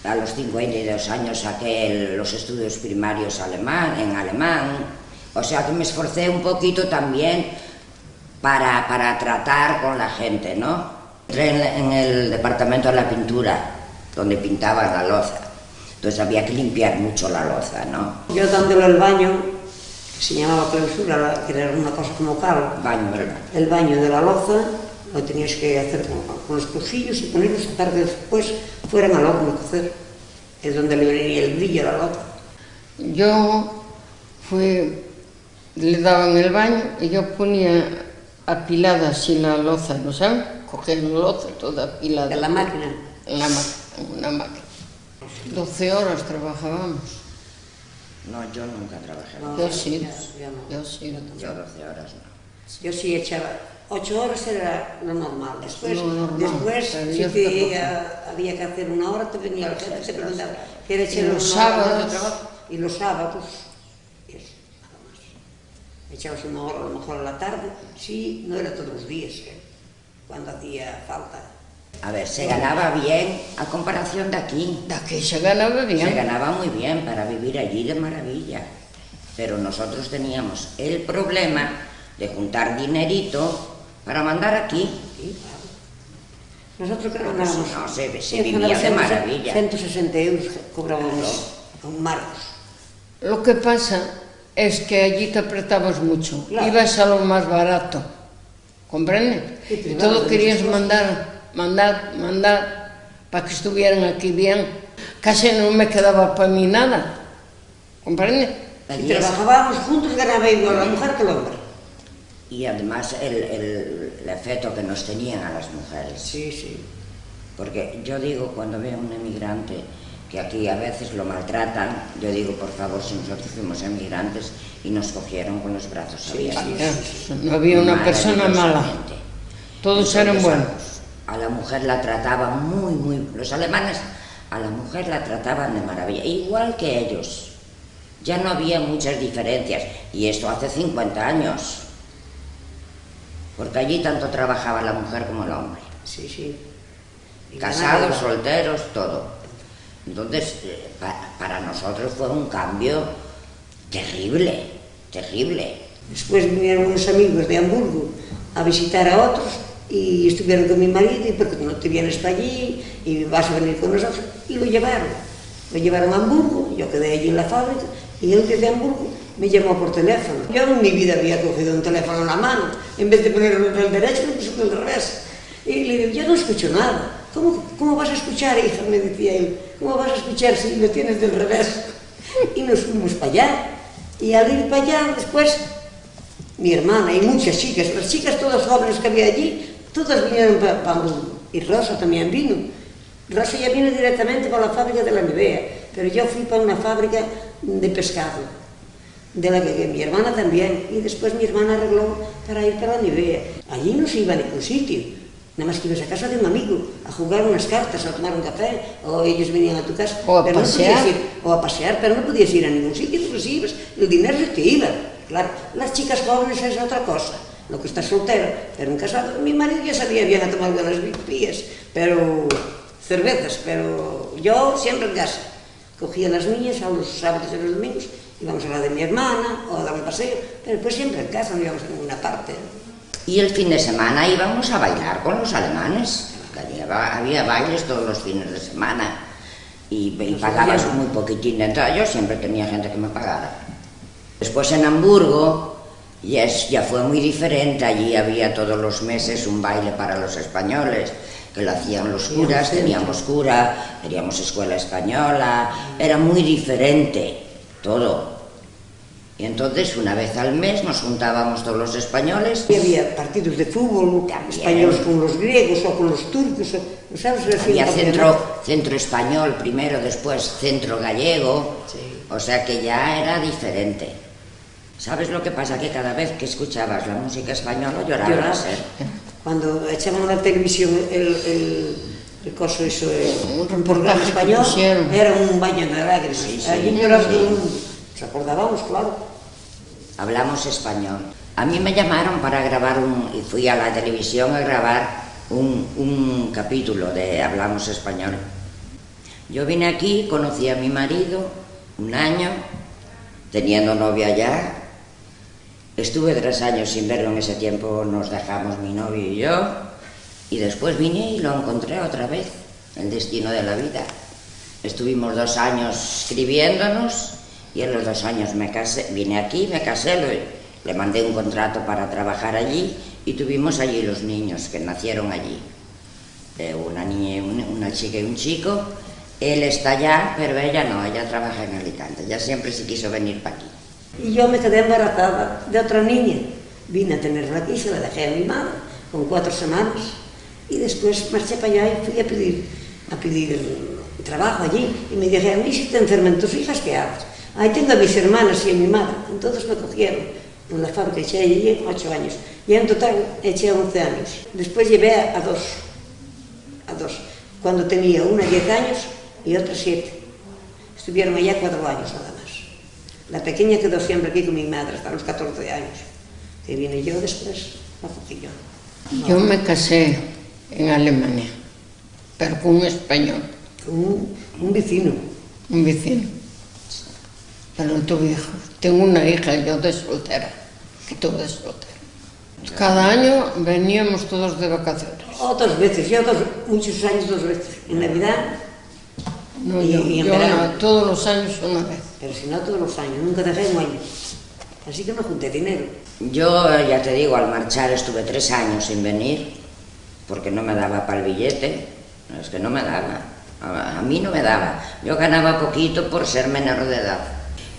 a los 52 años saqué los estudios primarios en alemán, o sea que me esforcé un poquito también para tratar con la gente, ¿no? Entré en el departamento de la pintura, donde pintaban la loza, entonces había que limpiar mucho la loza, ¿no? Yo dándole el baño, que se llamaba clausura, que era una cosa como cal, el baño de la loza, lo tenías que hacer con los pujillos y ponerlos para que después fueran al horno a cocer, es donde le venía el brillo a la loza. Yo le daban el baño y yo ponía apilada así la loza, ¿no sabes? Cogía la loza toda apilada. ¿En la máquina? En una máquina. 12 horas trabajábamos. No, yo nunca trabajé. No, yo sí. Yo 12 horas no. Yo sí echaba 8 horas, era lo normal. Después sí que había que hacer 1 hora, te venía el jefe, te preguntaba, ¿quieres echar los sábados? Y los sábados, y eso, nada más. Echabas 1 hora, a lo mejor a la tarde, sí, no era todos los días, cuando hacía falta. A ver, se ganaba bien a comparación de aquí. De aquí se ganaba bien. Se ganaba muy bien para vivir allí de maravilla. Pero nosotros teníamos el problema de juntar dinerito para mandar aquí. Nosotros que Porque ganábamos... si no, se vivía de maravilla. 160 euros cobrábamos a un marcos. Lo que pasa es que allí te apretabas mucho. Claro. Ibas a lo más barato. ¿Comprendes? Sí, Y claro, todo de querías muchas mandar para que estuvieran aquí bien. Casi no me quedaba para mí nada. ¿Comprendes? Si trabajábamos juntos, ganaba igual la mujer que el hombre. Y además el efecto que nos tenían a las mujeres. Sí, sí. Porque yo digo, cuando veo a un emigrante que aquí a veces lo maltratan, yo digo, por favor, si nosotros fuimos emigrantes y nos cogieron con los brazos abiertos. No había una persona mala. Todos eran buenos. A la mujer la trataban muy... Los alemanes a la mujer la trataban de maravilla, igual que ellos. Ya no había muchas diferencias, y esto hace 50 años. Porque allí tanto trabajaba la mujer como el hombre. Sí, sí. Y Casados, ganaba. solteros, todo. Entonces, para nosotros fue un cambio terrible, terrible. Después vinieron unos amigos de Hamburgo a visitar a otros y estuvieron con mi marido y porque no te vienes para allí y vas a venir con nosotros. Y lo llevaron. Lo llevaron a Hamburgo, yo quedé allí en la fábrica y él desde Hamburgo me llamó por teléfono. Yo en mi vida había cogido un teléfono en la mano. En vez de ponerlo del derecho, lo puse del revés. Y le digo, yo no escucho nada. ¿Cómo vas a escuchar, hija? Me decía él. ¿Cómo vas a escuchar si lo tienes del revés? Y nos fuimos para allá. Y al ir para allá, después, mi hermana y muchas chicas, las chicas todas jóvenes que había allí, todas vinieron para Hamburgo. Y Rosa también vino. Rosa ya vino directamente para la fábrica de la Nivea, pero yo fui para una fábrica de pescado, de la que mi hermana también, y después mi hermana arregló para ir para la Nivea. Allí no se iba a ningún sitio. Nada más que ibas a casa de un amigo, a jugar unas cartas, a tomar un café, o ellos venían a tu casa. O a pero pasear. No podías ir, o a pasear, pero no podías ir a ningún sitio, tú ibas, el dinero se te iba. Claro, las chicas jóvenes es otra cosa, lo que está soltero, pero un casado, mi marido ya sabía bien a tomar buenas pías, pero cervezas, pero yo siempre en casa. Cogía a las niñas a los sábados y los domingos, íbamos a la de mi hermana, o a dar un paseo, pero pues siempre en casa, no íbamos a ninguna parte. Y el fin de semana íbamos a bailar con los alemanes. Había bailes todos los fines de semana y pagabas muy poquitín de entrada. Yo siempre tenía gente que me pagara. Después en Hamburgo ya fue muy diferente. Allí había todos los meses un baile para los españoles, que lo hacían los curas, teníamos cura, teníamos escuela española, era muy diferente todo. Y entonces, una vez al mes, nos juntábamos todos los españoles. Y había partidos de fútbol, españoles con los griegos o con los turcos, ¿no sabes? Había centro español primero, después centro gallego, sí. O sea que ya era diferente. ¿Sabes lo que pasa? Que cada vez que escuchabas la música española llorabas. Cuando echaban a la televisión el coso eso, un programa español, era un baño de lágrimas. Sí, sí, allí lloraba todo el mundo. Nos acordábamos, claro. Hablamos español. A mí me llamaron para grabar y fui a la televisión a grabar un capítulo de Hablamos Español. Yo vine aquí, conocí a mi marido, un año, teniendo novia ya. Estuve 3 años sin verlo, en ese tiempo nos dejamos mi novio y yo, y después vine y lo encontré otra vez, el destino de la vida. Estuvimos 2 años escribiéndonos, y en los 2 años me casé, vine aquí, me casé, le mandé un contrato para trabajar allí y tuvimos allí los niños que nacieron allí. Una niña, una chica y un chico. Él está allá, pero ella no, ella trabaja en Alicante, ella siempre se quiso venir para aquí. Y yo me quedé embarazada de otra niña. Vine a tenerla aquí, se la dejé a mi madre con 4 semanas y después marché para allá y fui a pedir trabajo allí y me dijeron, ¿y si te enferman tus hijas, qué haces? Ahí tengo a mis hermanas y a mi madre, entonces me cogieron en la fábrica, eché allí 8 años, y en total eché 11 años. Después llevé a dos, cuando tenía una 10 años y otra 7. Estuvieron allá 4 años nada más. La pequeña quedó siempre aquí con mi madre hasta los 14 años, que vine yo después, la cogí yo. Yo me casé en Alemania, pero con un español. Con un vecino. Un vecino. Pero no tuve hijos. Tengo una hija yo de soltera, que tuve de soltera. Cada año veníamos todos de vacaciones. 2 veces, yo muchos años 2 veces, en Navidad No, y en yo verano. no, todos los años una vez. Pero si no todos los años, nunca dejé un año. Así que no junté dinero. Yo, ya te digo, al marchar estuve 3 años sin venir, porque no me daba para el billete, es que no me daba, a mí no me daba. Yo ganaba poquito por ser menor de edad,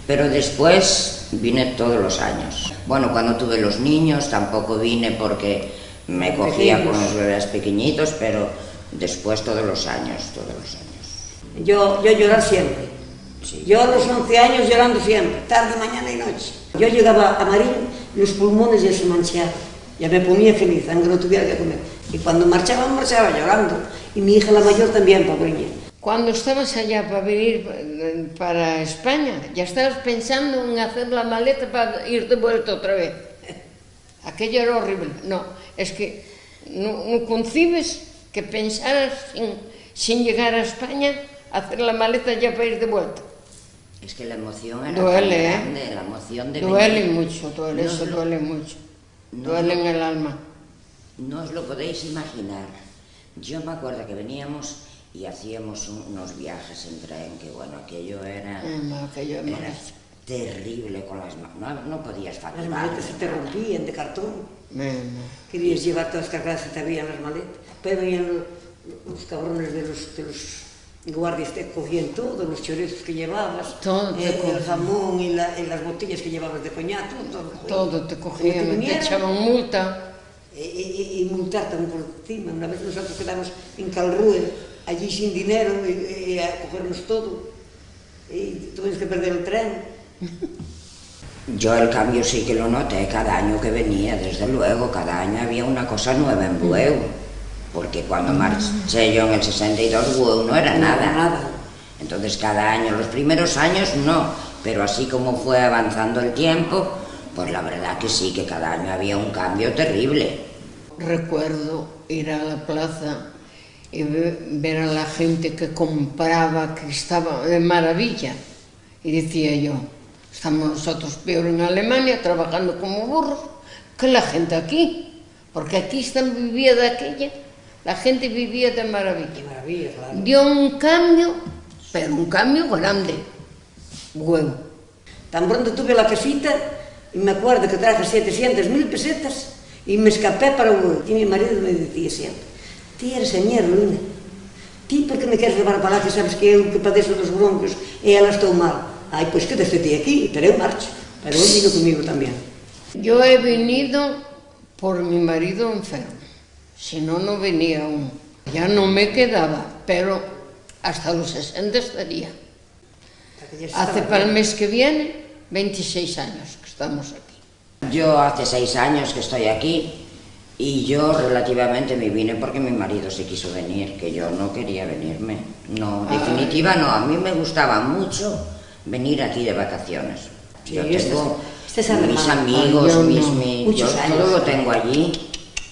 pero después vine todos los años. Bueno, cuando tuve los niños tampoco vine porque me cogía con los bebés pequeñitos, pero después todos los años. Yo llorar siempre. Sí. Yo a los 11 años llorando siempre, tarde, mañana y noche. Yo llegaba a Marín y los pulmones ya se manchaban. Ya me ponía feliz, aunque no tuviera que comer. Y cuando marchaba llorando. Y mi hija la mayor también, pobreña. Cuando estabas allá para venir para España, ya estabas pensando en hacer la maleta para ir de vuelta otra vez. Aquello era horrible. No, es que no concibes que pensaras sin llegar a España, hacer la maleta ya para ir de vuelta. Es que la emoción era Duele, tan grande, la emoción de duele venir. mucho, duele mucho. Duele en el alma. No os lo podéis imaginar. Yo me acuerdo que veníamos y hacíamos unos viajes en tren, que bueno, aquello era terrible con las manos, no podías Las facturar. maletas se te rompían de cartón. Querías llevar todas cargadas y te habían las maletas. Pero venían los cabrones de los guardias, te cogían todos los chorizos que llevabas, Todo te el cogían. jamón y las botellas que llevabas de coñac, Todo te cogían, te echaban multa. Y multar también por encima. Una vez nosotros quedamos en Calrúe, allí sin dinero, y a cogernos todo, y tuvimos que perder el tren. Yo el cambio sí que lo noté cada año que venía, desde luego, cada año había una cosa nueva en Bueu, porque cuando marché yo en el 62 Bueu no era nada. Entonces cada año, los primeros años no, pero así como fue avanzando el tiempo, pues la verdad que sí, que cada año había un cambio terrible. Recuerdo ir a la plaza y ver a la gente que compraba, que estaba de maravilla. Y decía yo, estamos nosotros peor en Alemania, trabajando como burros, que la gente aquí. Porque aquí vivía de aquella, la gente vivía de maravilla. Qué maravilla, claro. Dio un cambio, pero un cambio grande. Bueno. Tan pronto tuve la casita, y me acuerdo que traje 700.000 pesetas, y me escapé para Bueu. Y mi marido me decía siempre, ti eres a miña ruína. Ti por que me queres levar para lá que sabes que eu que padeço dos bronquios e ela estou mal? Ai, pois quédate ti aquí, pero eu marcho. Pero él vino conmigo también. Yo he venido por mi marido enfermo, si no, no venía aún. Ya no me quedaba, pero hasta los 60 estaría. Hace para el mes que viene 26 años que estamos aquí. Yo hace 6 años que estoy aquí y yo relativamente me vine porque mi marido se quiso venir, que yo no quería venirme. No, en definitiva no, a mí me gustaba mucho venir aquí de vacaciones. Sí, Yo tengo este es mis alemán. amigos, Muchos yo años. todo lo tengo allí.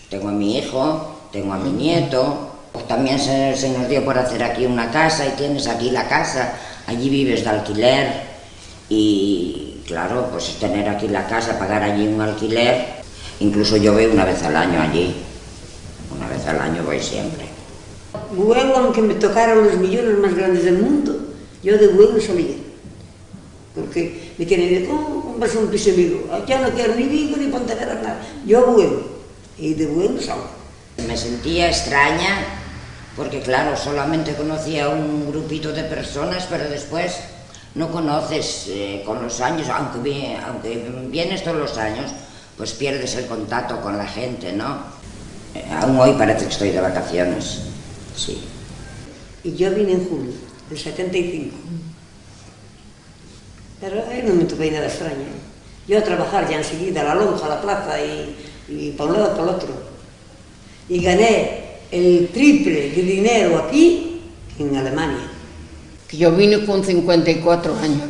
Tengo a mi hijo, tengo a mi nieto. También se nos dio por hacer aquí una casa y tienes aquí la casa. Allí vives de alquiler y claro, pues tener aquí la casa, pagar allí un alquiler. Incluso yo voy una vez al año allí. Una vez al año voy siempre. Bueu, aunque me tocaron los millones más grandes del mundo, yo de Bueu no salía. Porque me tienen de, compras un piso en Vigo. Ya no quiero ni Vigo ni Pontevedra, nada. Yo Bueu. Y de Bueu no salgo. Me sentía extraña porque claro, solamente conocía un grupito de personas, pero después no conoces con los años, aunque vienes todos los años, pues pierdes el contacto con la gente, ¿no? Aún hoy parece que estoy de vacaciones, sí. Y yo vine en julio del 75. Pero no me tuve nada extraño. Yo a trabajar ya enseguida a la lonja, a la plaza y para un lado para el otro. Y gané el triple de dinero aquí que en Alemania. Que yo vine con 54 años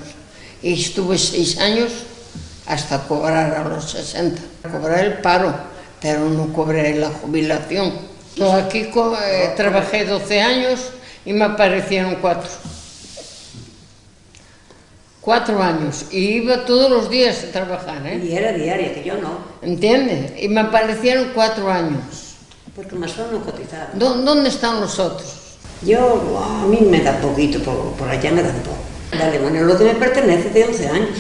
y estuve 6 años hasta cobrar a los 60. Cobré el paro, pero no cobré la jubilación. Yo aquí trabajé 12 años y me aparecieron 4. 4 años y iba todos los días a trabajar, ¿eh? Y era diaria, que yo no. ¿Entiendes? Y me aparecieron 4 años. porque más solo no cotizaba. ¿Dónde están los otros? A mí me da poquito, por allá me da un poco. De Alemania, lo que me pertenece de 11 años.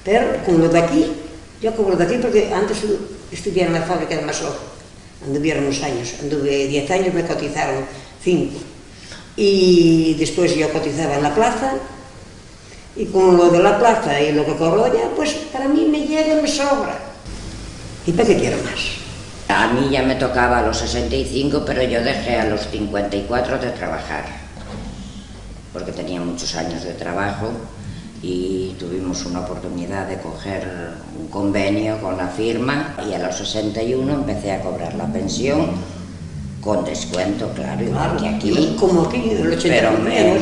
Pero con lo de aquí, yo cobro de aquí porque antes estudié en la fábrica de Masó. Anduve unos años, anduve 10 años, me cotizaron 5. Y después yo cotizaba en la plaza, y con lo de la plaza y lo que cobro allá, pues para mí me llega y me sobra. ¿Y para qué quiero más? A mí ya me tocaba a los 65, pero yo dejé a los 54 de trabajar, porque tenía muchos años de trabajo y tuvimos una oportunidad de coger un convenio con la firma y a los 61 empecé a cobrar la pensión con descuento, claro, igual que aquí. Como aquí, el 89,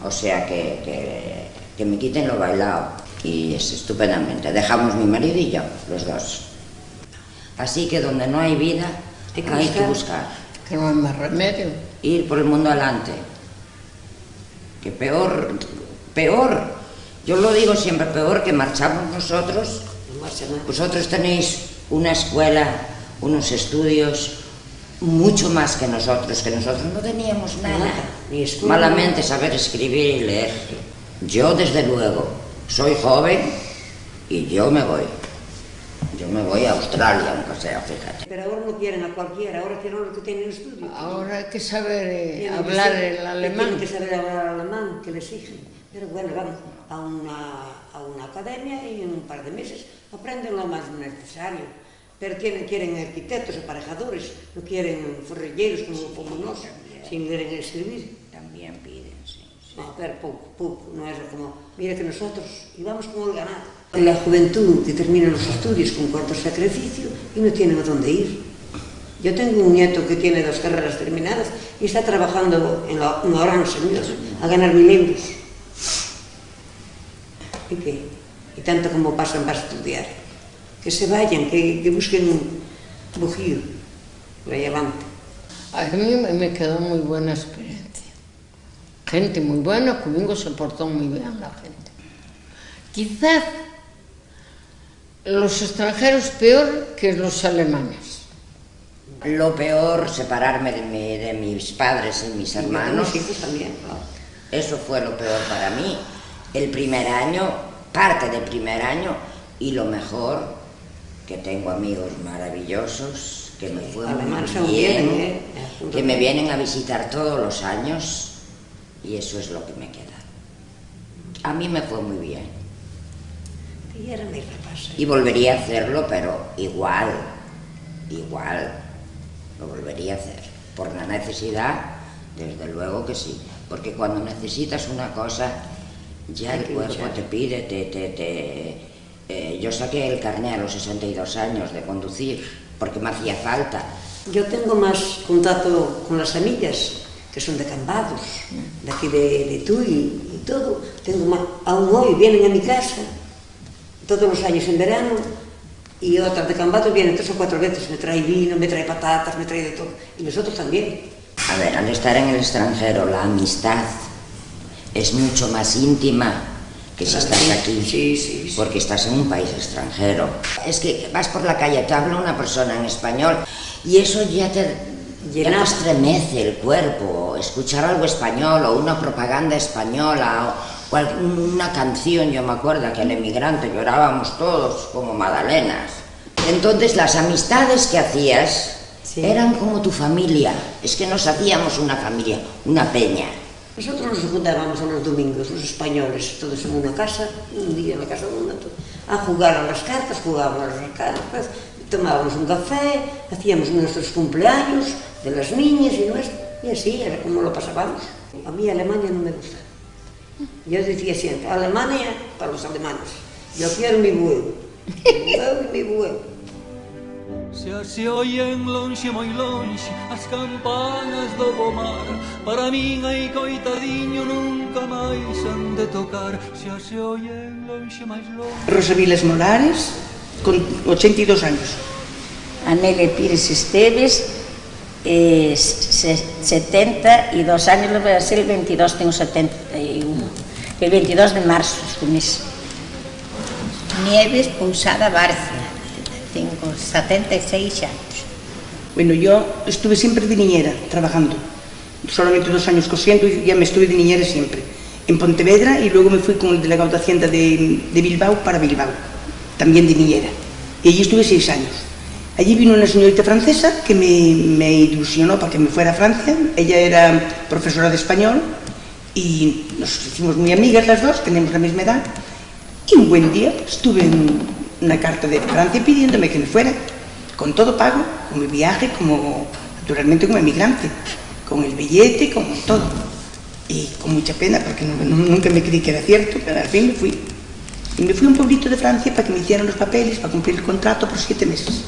o sea que me quiten lo bailado y es estupendamente. Dejamos mi marido y yo, los dos. Así que donde no hay vida, hay que buscar. Que no hay más remedio. Ir por el mundo adelante. Que peor, yo lo digo siempre, peor que marchamos nosotros. Vosotros tenéis una escuela, unos estudios, mucho más que nosotros no teníamos nada. Ni escuela. Malamente saber escribir y leer. Yo, desde luego, soy joven y yo me voy. Yo me voy a Australia, aunque sea, fíjate. Pero ahora no quieren a cualquiera, ahora quieren los que tienen estudio. Ahora hay que saber hablar el alemán. Tienen que saber hablar alemán, que les exigen. Pero bueno, van a una academia y en un par de meses aprenden lo más necesario. Pero quieren arquitectos, aparejadores, no quieren forrilleros como nosotros, sin leer y escribir. También piden, sí. No, pero poco, no es como, mira que nosotros íbamos como el ganado. La juventud que termina los estudios con cuarto sacrificio y no tienen a dónde ir. Yo tengo un nieto que tiene 2 carreras terminadas y está trabajando en Orange a ganar 1000 euros. ¿Y qué? Y tanto como pasan para estudiar. Que se vayan, que busquen un bujío por ahí adelante. A mí me quedó muy buena experiencia. Gente muy buena, conmigo se portó muy bien la gente. Quizás los extranjeros peor que los alemanes. Lo peor, separarme de mis padres y mis hermanos. Y mis hijos también, claro. Eso fue lo peor para mí. El primer año, parte del primer año, y lo mejor, que tengo amigos maravillosos, que me fue muy bien, que me vienen a visitar todos los años, y eso es lo que me queda. A mí me fue muy bien. Y volvería a hacerlo, pero igual, lo volvería a hacer. Por la necesidad, desde luego que sí. Porque cuando necesitas una cosa, ya el cuerpo te pide, yo saqué el carné a los 62 años de conducir, porque me hacía falta. Yo tengo más contacto con las amigas, que son de Cambados, de aquí de Tui y todo. Tengo más, aún hoy vienen a mi casa, todos los años en verano, y otras de Cambados vienen 3 o 4 veces, me trae vino, me trae patatas, me trae de todo, y nosotros también. A ver, al estar en el extranjero, la amistad es mucho más íntima que si estás aquí, sí. Porque estás en un país extranjero. Es que vas por la calle, te habla una persona en español, y eso ya te estremece el cuerpo. Escuchar algo español o una propaganda española o una canción, yo me acuerdo que al emigrante llorábamos todos como magdalenas. Entonces las amistades que hacías eran como tu familia. Es que nos hacíamos una familia, una peña. Nosotros nos juntábamos a los domingos, los españoles, todos en una casa, un día en la casa de uno, a jugar a las cartas, jugábamos a las cartas, tomábamos un café, hacíamos nuestros cumpleaños de las niñas y así era como lo pasábamos. A mí Alemania no me gusta. Yo decía siempre, Alemania para los alemanes. Yo quiero mi bueu, mi bueu. Se oyen lonxe, moi lonxe, as campanas do pomar. Para min hai coitadiño nunca máis han de tocar. Se oyen lonxe, máis lonxe. Rosa Viles Molares, con 82 años. Amelia Pires Esteves, 72 años, lo voy a hacer el 22, tengo 71. El 22 de marzo, este mes. Nieves Pousada Barcia, tengo 76 años. Bueno, yo estuve siempre de niñera, trabajando. Solamente 2 años cosiendo y ya me estuve de niñera siempre. En Pontevedra, y luego me fui con el delegado de Hacienda de Bilbao para Bilbao, también de niñera. Y allí estuve 6 años. Allí vino una señorita francesa que me ilusionó para que me fuera a Francia. Ella era profesora de español y nos hicimos muy amigas las dos, tenemos la misma edad. Y un buen día pues, tuve una carta de Francia pidiéndome que me fuera, con todo pago, con mi viaje, como naturalmente como emigrante, con el billete, con todo. Y con mucha pena, porque nunca me creí que era cierto, pero al fin me fui. Y me fui a un pueblito de Francia para que me hicieran los papeles, para cumplir el contrato por 7 meses.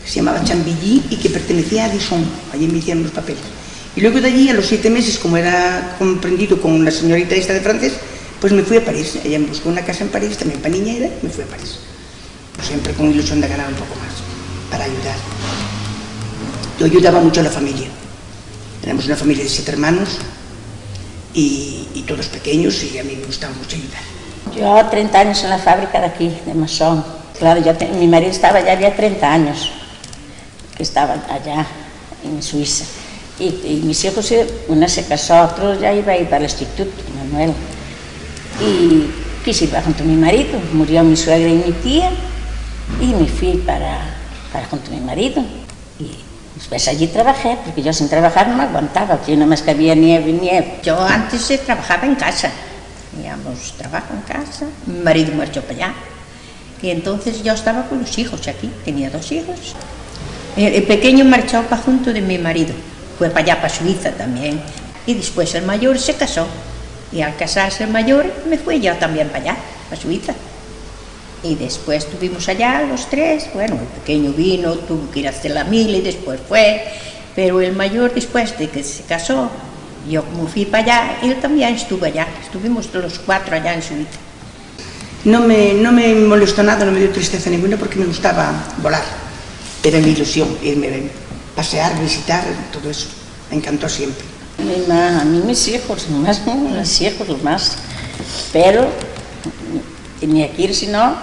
Que se llamaba Chambilly y que pertenecía a Dijon. Allí me hicieron los papeles. Y luego de allí, a los 7 meses, como era comprendido con la señorita esta de francés, pues me fui a París. Ella me buscó una casa en París, también para niñera, y me fui a París. Siempre con ilusión de ganar un poco más, para ayudar. Yo ayudaba mucho a la familia. Éramos una familia de 7 hermanos y todos pequeños, y a mí me gustaba mucho ayudar. Yo 30 años en la fábrica de aquí, de Masón. Claro, mi marido estaba ya había 30 años, que estaba allá en Suiza. Y mis hijos, una se casó, otro ya iba a ir para el instituto, Manuel. Y quise ir junto a mi marido, murió mi suegra y mi tía, y me fui para junto a mi marido. Y después allí trabajé, porque yo sin trabajar no me aguantaba, aquí nada más que había nieve. Yo antes trabajaba en casa, teníamos trabajo en casa, mi marido marchó para allá. Y entonces yo estaba con los hijos aquí, tenía 2 hijos. El pequeño marchó para junto de mi marido, fue para allá, para Suiza también. Y después el mayor se casó. Y al casarse el mayor, me fui yo también para allá, para Suiza. Y después estuvimos allá los 3, bueno, el pequeño vino, tuvo que ir a hacer la mili y después fue. Pero el mayor, después de que se casó, yo como fui para allá, él también estuvo allá. Estuvimos los 4 allá en Suiza. No me molestó nada, no me dio tristeza ninguna porque me gustaba volar. Era mi ilusión, irme a pasear, visitar, todo eso. Me encantó siempre. A mí mis hijos, lo más. Pero tenía que ir, si no,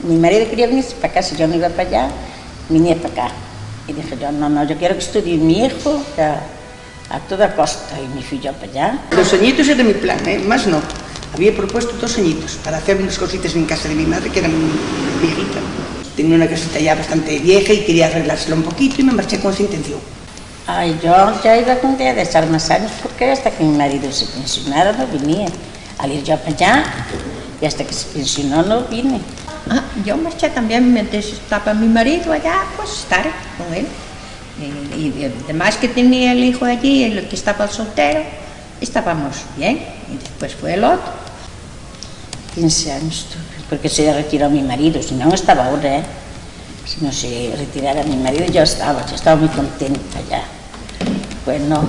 mi marido quería venir para acá, si yo no iba para allá, venía para acá. Y dije yo, no, yo quiero que estudie mi hijo a toda costa. Y me fui yo para allá. 2 añitos era mi plan, más no. Había propuesto 2 añitos para hacer unas cositas en casa de mi madre, que era muy viejita. Tenía una casita ya bastante vieja y quería arreglársela un poquito y me marché con esa intención. Ay, yo ya iba con idea de estar más años porque hasta que mi marido se pensionara no venía. Al ir yo para allá y hasta que se pensionó no vine. Yo marché también mientras estaba mi marido allá, pues estar con él. Y además que tenía el hijo allí, el que estaba soltero, estábamos bien. Y después fue el otro. 15 años tuve, porque se retiró mi marido, si no estaba ahora, Si no se retirara mi marido, yo estaba muy contenta ya. Pues no.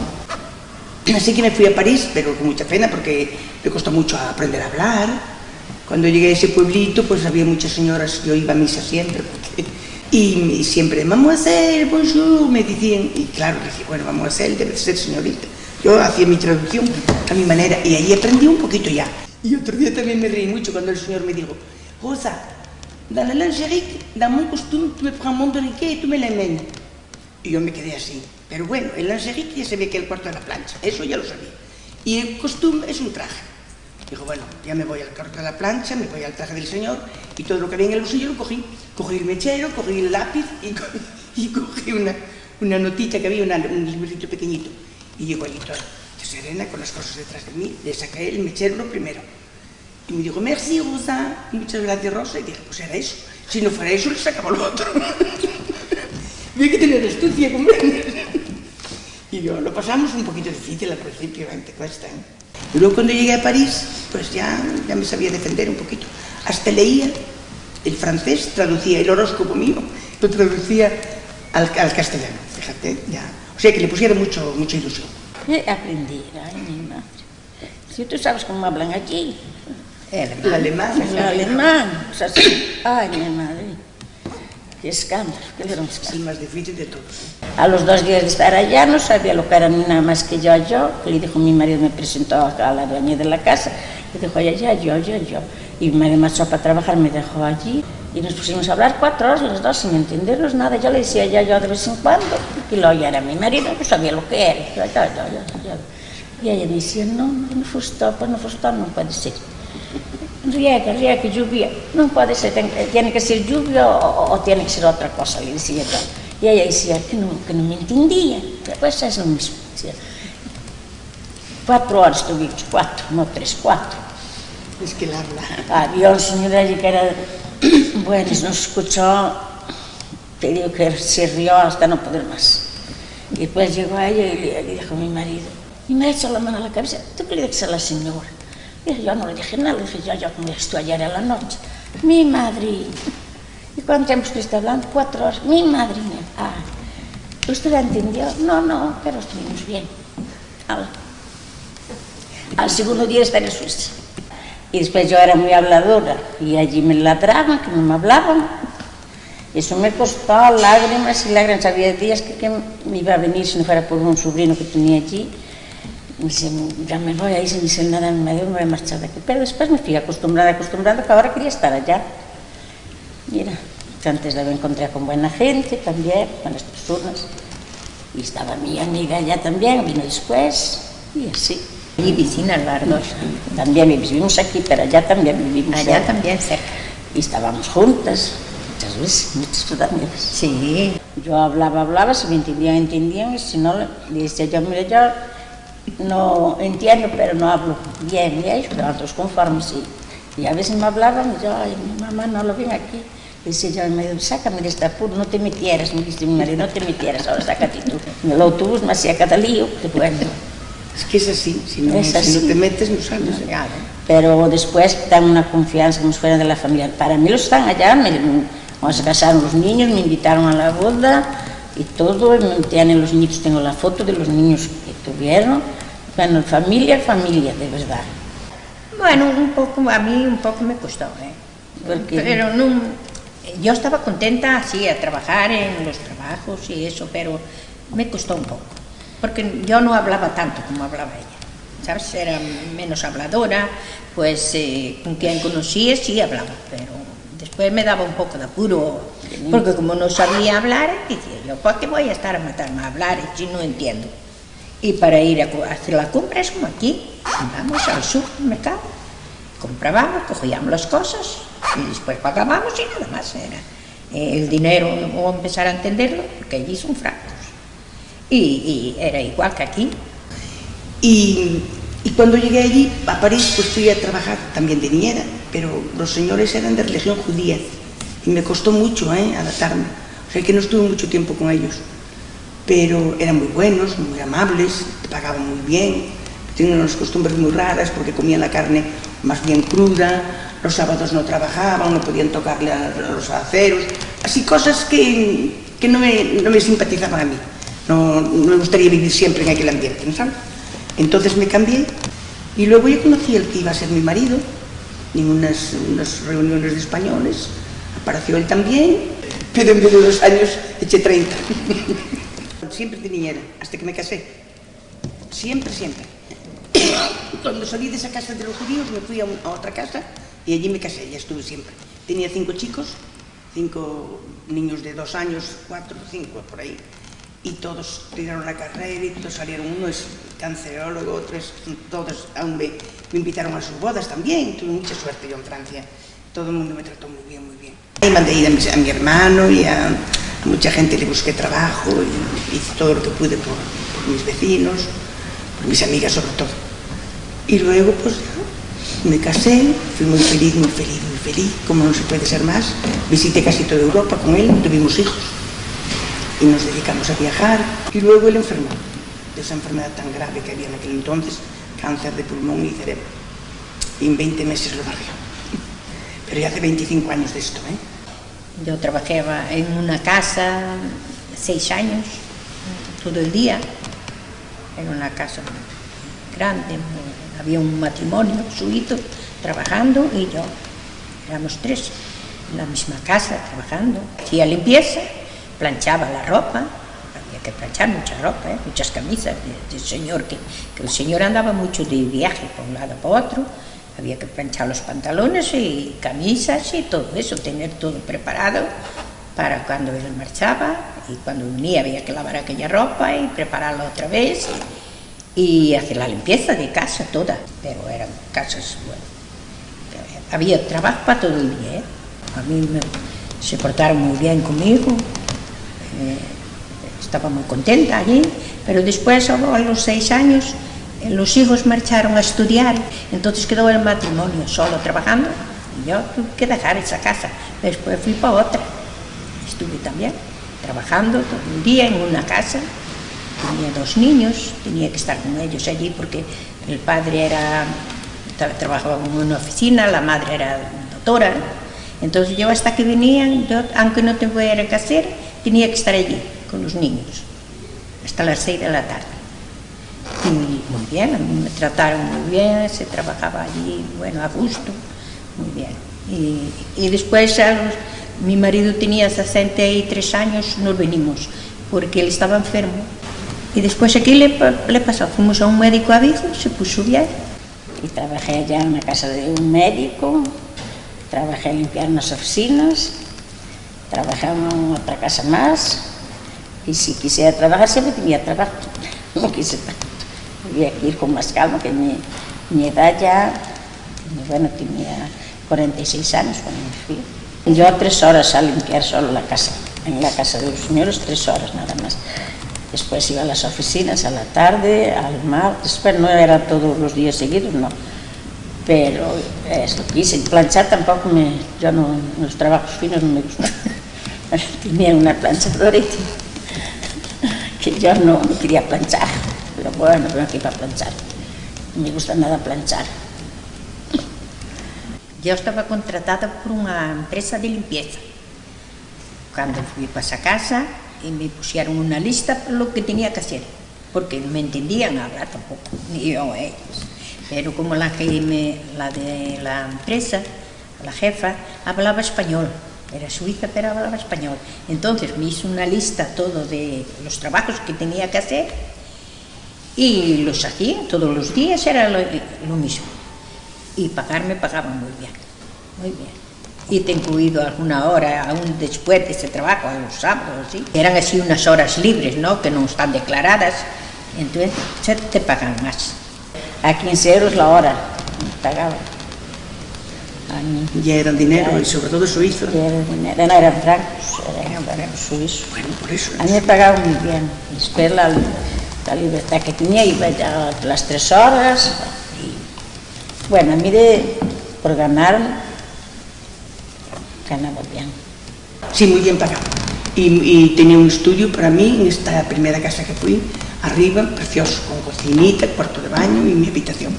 Así que me fui a París, pero con mucha pena porque me costó mucho aprender a hablar. Cuando llegué a ese pueblito, pues había muchas señoras, yo iba a misa siempre, y siempre, mademoiselle, bonjour, me decían, y claro, decía, bueno, mademoiselle debe ser señorita. Yo hacía mi traducción a mi manera, y ahí aprendí un poquito ya. Y otro día también me reí mucho cuando el señor me dijo, Rosa, dans la lingerie, dans mon costume, tu me prends mon briquet y tú me la emmènes. Y yo me quedé así. Pero bueno, el lingerie ya se ve que el cuarto de la plancha, eso ya lo sabía. Y el costume es un traje. Dijo, bueno, ya me voy al cuarto de la plancha, me voy al traje del señor, y todo lo que había en el bolsillo lo cogí. Cogí el mechero, cogí el lápiz y cogí una notita que había, un librito pequeñito. Y llegó allí toda serena con las cosas detrás de mí, le saqué el mechero lo primero. Y me dijo, merci Rosa, muchas gracias Rosa. Y dije, pues era eso. Si no fuera eso, le sacaba lo otro. Había que tener astucia, ¿comprendes? Y yo, lo pasamos un poquito difícil al principio, te cuesta, ¿eh? Y luego cuando llegué a París, pues ya me sabía defender un poquito. Hasta leía el francés, traducía el horóscopo mío, lo traducía al castellano, fíjate, ya. O sea que le pusiera mucha ilusión. Aprendí, ay, mi madre. Si tú sabes cómo hablan allí. El alemán. El alemán. O sea, ay, mi madre. Qué escándalo, qué era un escándalo. Es el más difícil de todos. A los 2 días de estar allá no sabía lo que era ni nada más que yo. Que le dijo mi marido, me presentó a la dueña de la casa. Le dijo, yo. Y mi marido marchó para trabajar, me dejó allí. Y nos pusimos a hablar 4 horas los dos sin entendernos nada. Yo le decía yo de vez en cuando, y luego ya era mi marido, no sabía lo que era. Y ella me decía, no fustó, pues no fustó, no puede ser. Riega, lluvia, no puede ser, tiene que ser lluvia o tiene que ser otra cosa, le decía yo. Y ella decía que no me entendía, pues es lo mismo. Decía. 4 horas tuvimos, 4, no 3, 4. Es que la habla. Había un señor allí que era, bueno, nos escuchó, te digo que se rió hasta no poder más. Y después llegó a ella y le dijo a mi marido, y me ha hecho la mano a la cabeza, ¿tú qué le dices a la señora? Y yo no le dije nada, le dije yo como estoy ayer a la noche, mi madrina. ¿Y cuánto tiempo estuviste hablando? 4 horas, mi madrina. ¿Usted la entendió? No, pero estuvimos bien. Al segundo día estaré en Suiza. Y después yo era muy habladora y allí me ladraban, que no me hablaban. Eso me costó lágrimas y lágrimas. Había días que me iba a venir si no fuera por un sobrino que tenía allí. Me dice, ya me voy ahí sin decir nada, me voy a marchar de aquí. Pero después me fui acostumbrada, que ahora quería estar allá. Mira, antes la encontré con buena gente también, buenas personas. Y estaba mi amiga allá también, vino después, y así. Y vecinas las dos. También vivimos aquí, pero allá también vivimos allá cerca. También cerca. Y estábamos juntas, muchas también. Sí. Yo hablaba, si me entendían, y si no, le decía yo, mira, yo no entiendo, pero no hablo bien, y ellos, pero otros conformes, y a veces me hablaban, y yo, ay, mi mamá no lo ven aquí. Le decía yo, me dijo, sácame de este apuro, no te metieras, me dice mi marido, no te metieras, ahora sácate tú. En el autobús me hacía cada lío, que bueno. Es que es así, si no te metes no sales. Pero después dan una confianza como si fueran de la familia. Para mí los están allá, cuando se casaron los niños, me invitaron a la boda y todo, tienen los niños, tengo la foto de los niños que tuvieron. Bueno, familia, de verdad. Bueno, a mí un poco me costó, pero no, yo estaba contenta así a trabajar en los trabajos y eso, pero me costó un poco. Porque yo no hablaba tanto como hablaba ella, ¿sabes? Era menos habladora, pues con quien conocía sí hablaba, pero después me daba un poco de apuro, porque como no sabía hablar, decía yo, ¿por qué voy a estar a matarme a hablar si no entiendo? Y para ir a hacer la compra es como aquí, vamos al supermercado, comprábamos, cogíamos las cosas y después pagábamos y nada más era. El dinero, o empezar a entenderlo, porque allí son francos. Y era igual que aquí. Y cuando llegué allí, a París, pues fui a trabajar también de niñera, pero los señores eran de religión judía y me costó mucho adaptarme. O sea que no estuve mucho tiempo con ellos, pero eran muy buenos, muy amables, te pagaban muy bien, tenían unas costumbres muy raras porque comían la carne más bien cruda, los sábados no trabajaban, no podían tocarle a los aceros, así cosas que no me simpatizaban a mí. No me gustaría vivir siempre en aquel ambiente, ¿no sabes? Entonces me cambié y luego yo conocí al que iba a ser mi marido en unas reuniones de españoles. Apareció él también, pero en vez de 2 años eché 30. Siempre de niñera, hasta que me casé. Siempre. Cuando salí de esa casa de los judíos me fui a otra casa y allí me casé, ya estuve siempre. Tenía 5 chicos, 5 niños de 2 años, 4, 5 por ahí. Y todos tiraron la carrera y todos salieron, uno es cancerólogo, otros, todos aún me invitaron a sus bodas también, tuve mucha suerte yo en Francia, todo el mundo me trató muy bien. Y mandé ir a mi hermano y a mucha gente le busqué trabajo y hice todo lo que pude por mis vecinos, por mis amigas sobre todo. Y luego pues me casé, fui muy feliz, como no se puede ser más, visité casi toda Europa con él, tuvimos hijos. Y nos dedicamos a viajar, y luego él enfermó de esa enfermedad tan grave que había en aquel entonces, cáncer de pulmón y cerebro, y en 20 meses lo barrió. Pero ya hace 25 años de esto, Yo trabajaba en una casa 6 años, todo el día, era una casa grande, había un matrimonio suizo trabajando y yo, éramos 3 en la misma casa trabajando, hacía limpieza, planchaba la ropa, había que planchar mucha ropa, muchas camisas del señor, que el señor andaba mucho de viaje por un lado para otro, había que planchar los pantalones y camisas y todo eso, tener todo preparado para cuando él marchaba, y cuando venía había que lavar aquella ropa y prepararla otra vez y hacer la limpieza de casa toda, pero eran casas, bueno, había trabajo para todo el día, ¿eh? A mí se portaron muy bien conmigo, estaba muy contenta allí, pero después a los 6 años los hijos marcharon a estudiar, entonces quedó el matrimonio solo trabajando y yo tuve que dejar esa casa. Después fui para otra, estuve también trabajando todo el día en una casa, tenía 2 niños, tenía que estar con ellos allí porque el padre trabajaba en una oficina, la madre era doctora, entonces yo hasta que venían, yo, aunque no tuviera que hacer, tenía que estar allí con los niños hasta las 6 de la tarde. Y muy bien, a mí me trataron muy bien, se trabajaba allí, bueno, a gusto, muy bien. Y después mi marido tenía 63 años, nos venimos, porque él estaba enfermo. Y después aquí le pasó, fuimos a un médico a Vigo, se puso bien. Y trabajé allá en la casa de un médico, trabajé a limpiar unas oficinas, trabajé en otra casa más, y si quisiera trabajar siempre tenía trabajo, no quise tanto. Había que ir con más calma, que mi edad ya, bueno, tenía 46 años cuando me fui. Yo 3 horas a limpiar solo la casa, en la casa de los señores 3 horas nada más. Después iba a las oficinas a la tarde, al mar, después no era todos los días seguidos, no. Pero eso quise, planchar tampoco yo no, los trabajos finos no me gustan. Tenía una planchadora que yo no quería planchar. Pero bueno, vengo aquí para planchar. No me gusta nada planchar. Yo estaba contratada por una empresa de limpieza. Cuando fui para esa casa, me pusieron una lista por lo que tenía que hacer, porque no me entendían hablar tampoco, ni yo ellos. Pero como la de la empresa, la jefa, hablaba español. Era suiza, pero hablaba español. Entonces me hizo una lista todo de los trabajos que tenía que hacer, y los hacía todos los días, era lo mismo. Y pagaban muy bien, muy bien. Y te he incluido alguna hora, aún después de ese trabajo, a los sábados, ¿sí? Eran así unas horas libres, ¿no?, que no están declaradas, entonces te pagan más. A 15 euros la hora me pagaban. Ya eran dinero, y sobre todo suizo. Ya era dinero, no eran francos, eran francos suizos. Bueno, por eso. A mí me pagaban muy bien. Después la libertad que tenía, iba ya las 3 horas. Y, bueno, a mí por ganar, ganaba bien. Sí, muy bien pagado. Y tenía un estudio para mí en esta primera casa que fui, arriba, precioso, con cocinita, cuarto de baño y mi habitación.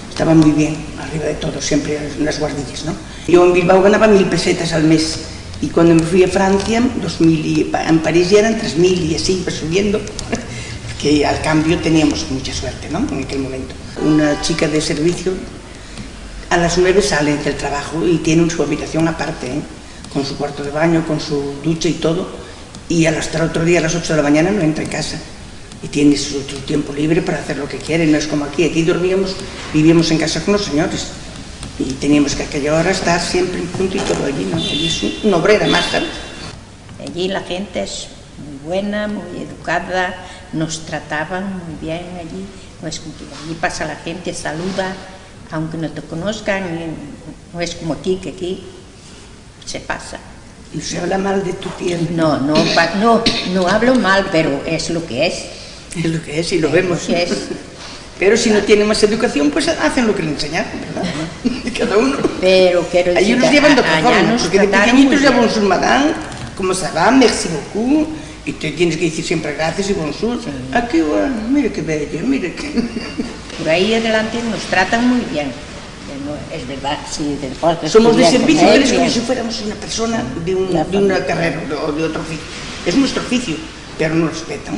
Estaba muy bien, arriba de todo, siempre en las guardillas, ¿no? Yo en Bilbao ganaba 1000 pesetas al mes, y cuando me fui a Francia, 2000, y en París ya eran 3000, y así iba subiendo, porque al cambio teníamos mucha suerte, ¿no?, en aquel momento. Una chica de servicio a las 9 sale del trabajo y tiene su habitación aparte, ¿eh?, con su cuarto de baño, con su ducha y todo, y hasta el otro día a las 8 de la mañana no entra en casa. Y tiene su tiempo libre para hacer lo que quiere, no es como aquí vivíamos en casa con los señores, y teníamos que a aquella hora estar siempre en punto y todo allí, ¿no? Allí es una obrera más, ¿sabes? Allí la gente es muy buena, muy educada, nos trataban muy bien allí, no es como que allí pasa la gente, saluda, aunque no te conozcan, no es como aquí, que aquí se pasa. ¿Y se habla mal de tu tierra? No hablo mal, pero es lo que es. Es lo que es, y lo vemos. Es. Pero si no tienen más educación, pues hacen lo que le enseñaron, ¿verdad? Cada uno. Pero quiero decir, ahí nos llevan de otra forma, porque de pequeñitos ya bonjour madame, ¿cómo se va? Merci beaucoup. Y te tienes que decir siempre gracias y bonjour. Sí. Ah, qué bueno, mire qué bello, mire qué... Por ahí adelante nos tratan muy bien. Es verdad, sí, somos de servicio, es como si fuéramos una persona de una carrera o de otro oficio. Es nuestro oficio, pero nos respetan.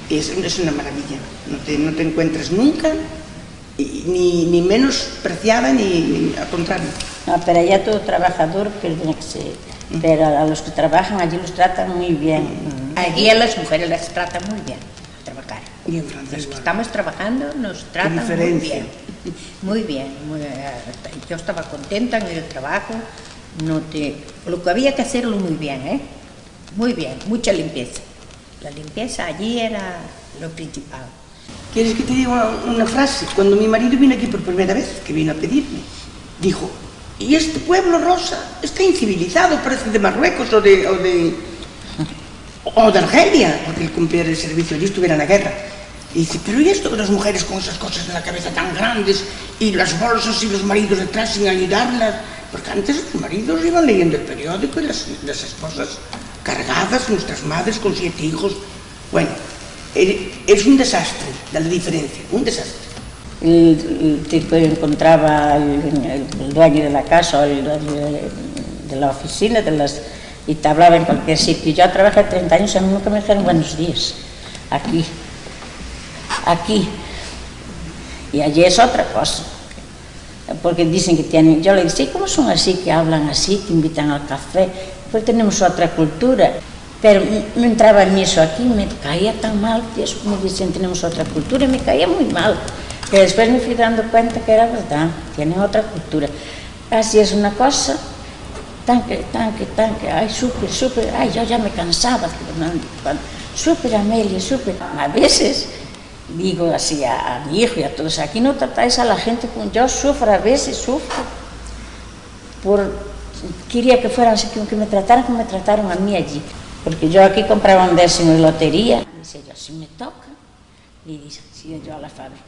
Es una maravilla, no te encuentras nunca ni menospreciada ni al contrario. No, pero allá todo trabajador, pero a los que trabajan allí los tratan muy bien. Allí a las mujeres las tratan muy bien a trabajar. Y en Francia, los que estamos trabajando nos tratan muy bien. Muy bien, yo estaba contenta en el trabajo, lo que había que hacerlo muy bien, muy bien, mucha limpieza. La limpieza allí era lo principal. ¿Quieres que te diga una frase? Cuando mi marido vino aquí por primera vez, que vino a pedirme, dijo, y este pueblo, Rosa, está incivilizado, parece de Marruecos o de Argelia, porque él cumplía el servicio allí, estuviera en la guerra. Y dice, pero ¿y esto de las mujeres con esas cosas en la cabeza tan grandes y las bolsas y los maridos detrás sin ayudarlas? Porque antes los maridos iban leyendo el periódico y las esposas cargadas, nuestras madres con 7 hijos. Bueno, es un desastre, la diferencia, un desastre. El tipo encontraba el dueño de la casa o el dueño de la oficina y te hablaba en cualquier sitio. Yo trabajé 30 años y a mí nunca me dijeron buenos días. Aquí. Y allí es otra cosa. Porque dicen que tienen... Yo le digo, sí, ¿cómo son así, que hablan así, que invitan al café? Pues tenemos otra cultura. Pero no entraba en eso aquí, me caía tan mal, que eso como dicen, tenemos otra cultura, y me caía muy mal. Que después me fui dando cuenta que era verdad, tienen otra cultura. Así es una cosa, tanque, ay, súper, ay, yo ya me cansaba, súper, Amelia, súper. A veces digo así a mi hijo y a todos, aquí no tratáis a la gente como yo sufro, a veces sufro, quería que fueran así, que me trataran como me trataron a mí allí. Porque yo aquí compraba un décimo de lotería. Dice yo, si me toca, y decía yo a la fábrica,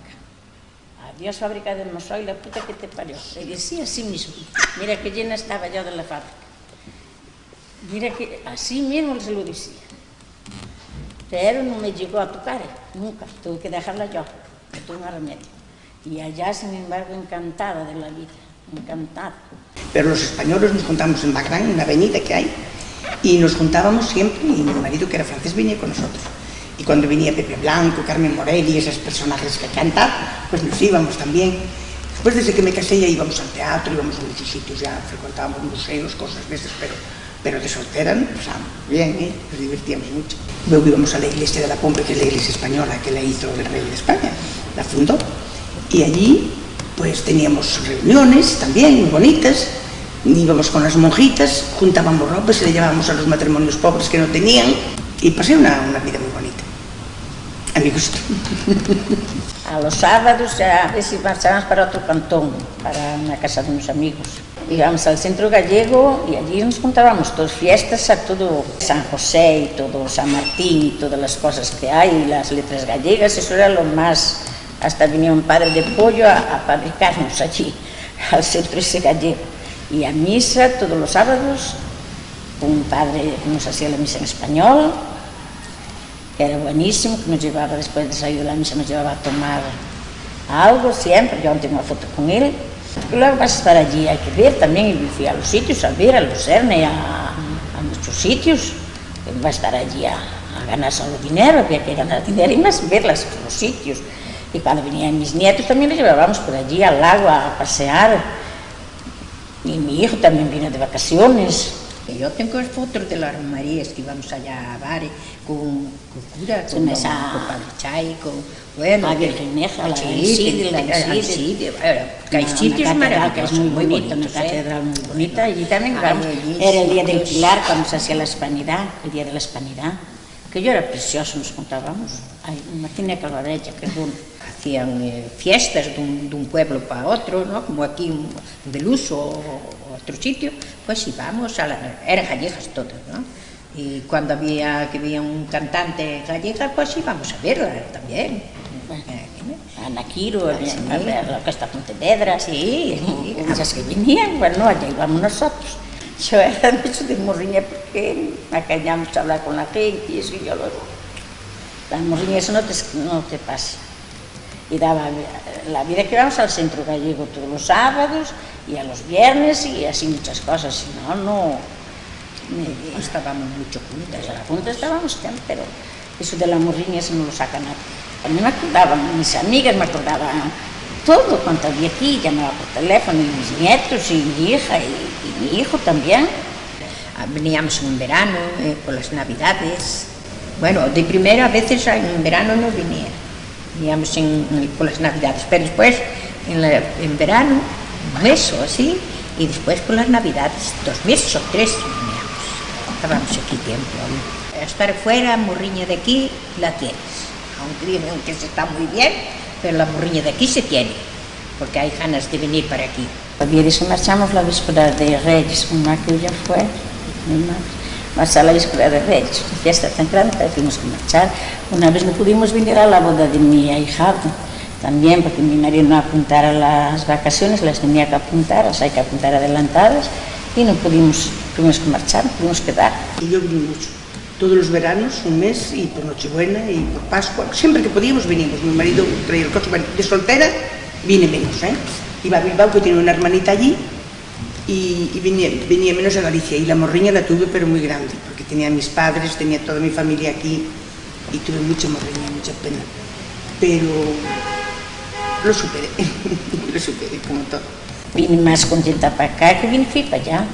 adiós fábrica de Mosoy, la puta que te parió. Le decía así mismo, mira que llena estaba yo de la fábrica. Mira que así mismo se lo decía. Pero no me llegó a tocar, nunca, tuve que dejarla yo, no tuve más remedio. Y allá, sin embargo, encantada de la vida, encantada. Pero los españoles nos juntamos en Bagrán, en una avenida que hay, y nos juntábamos siempre, y mi marido, que era francés, venía con nosotros. Y cuando venía Pepe Blanco, Carmen Morelli, esos personajes que cantan, pues nos íbamos también. Después, desde que me casé, ya íbamos al teatro, íbamos a muchos sitios, ya frecuentábamos museos, cosas de esas, pero de soltera nos pasábamos bien, nos divertíamos mucho. Luego íbamos a la iglesia de la Pompe, que es la iglesia española que la hizo el rey de España, la fundó. Y allí, pues teníamos reuniones también muy bonitas. Íbamos con las monjitas, juntábamos ropa, se le llevábamos a los matrimonios pobres que no tenían, y pasé una vida muy bonita, a mi gusto. A los sábados a veces marchábamos para otro cantón, para una casa de unos amigos. Íbamos al centro gallego y allí nos juntábamos todas fiestas, a todo San José y todo San Martín y todas las cosas que hay, las letras gallegas, eso era lo más. Hasta venía un padre de pollo a fabricarnos allí, al centro ese gallego. Y a misa todos los sábados, un padre que nos hacía la misa en español, que era buenísimo, que nos llevaba después de salir de la misa, nos llevaba a tomar algo siempre. Yo tengo una foto con él. Y luego vas a estar allí, hay que ver también, y fui a los sitios, a ver, a Lucerne, a muchos sitios. Va a estar allí a ganar solo dinero, había que ganar dinero y más ver los sitios. Y cuando venían mis nietos también los llevábamos por allí al lago a pasear. Y mi hijo también vino de vacaciones. Yo tengo fotos de las romarías que íbamos allá a Bari con cura, con Padre Chay, la Virgeneja, la Alcide, que hay sitios maravillosos, muy bonita, una catedral muy bonita. Y también era el día del Pilar, cuando se hacía la Hispanidad, el día de la Hispanidad, que yo era precioso, nos contábamos. Martina Calvarella, que es hacían fiestas de un pueblo para otro, ¿no? Como aquí en Beluso o otro sitio, pues íbamos, eran gallegas todas, ¿no? Y cuando había un cantante gallega, pues íbamos a verla también. Ana Quiro, a ver la Orquesta Pontevedra, sí, esas que venían, bueno, allá íbamos nosotros. Yo era mucho de morriña porque me cañamos a hablar con la gente y eso, y yo luego, la morriña eso no te pasa. Y daba la vida que íbamos al centro gallego todos los sábados y a los viernes y así muchas cosas, si no estábamos mucho juntas estábamos siempre, pero eso de la morriña eso no lo saca nadie. A mí me acordaban, mis amigas me acordaban todo cuanto había aquí, llamaba por teléfono, y mis nietos y mi hija y mi hijo también. Veníamos en verano, por las navidades, bueno, de primera a veces en verano no venía. Veníamos por las navidades, pero después en verano, un mes o así, y después por las navidades, 2 meses o 3 veníamos. Estábamos aquí tiempo. Estar fuera, morriña de aquí, la tienes. Aunque digan que se está muy bien, pero la morriña de aquí se tiene, porque hay ganas de venir para aquí. Ayer se marchamos la víspera de Reyes, una que ya fue, mi madre, marchar la víspera de Reyes, una fiesta tan grande, pero tuvimos que marchar. Una vez no pudimos venir a la boda de mi ahijado, también porque mi marido no apuntara las vacaciones, las tenía que apuntar, o sea, hay que apuntar adelantadas, y no pudimos, tuvimos que marchar, tuvimos que dar. Y yo vine mucho, todos los veranos, un mes, y por Nochebuena, y por Pascua, siempre que podíamos venimos. Mi marido traía el coche, de soltera vine menos, Iba a Bilbao, que tiene una hermanita allí, y venía menos a Galicia, y la morriña la tuve, pero muy grande, porque tenía mis padres, tenía toda mi familia aquí, y tuve mucha morriña, mucha pena, pero lo superé, como todo. Vine más contenta para acá que fui para allá.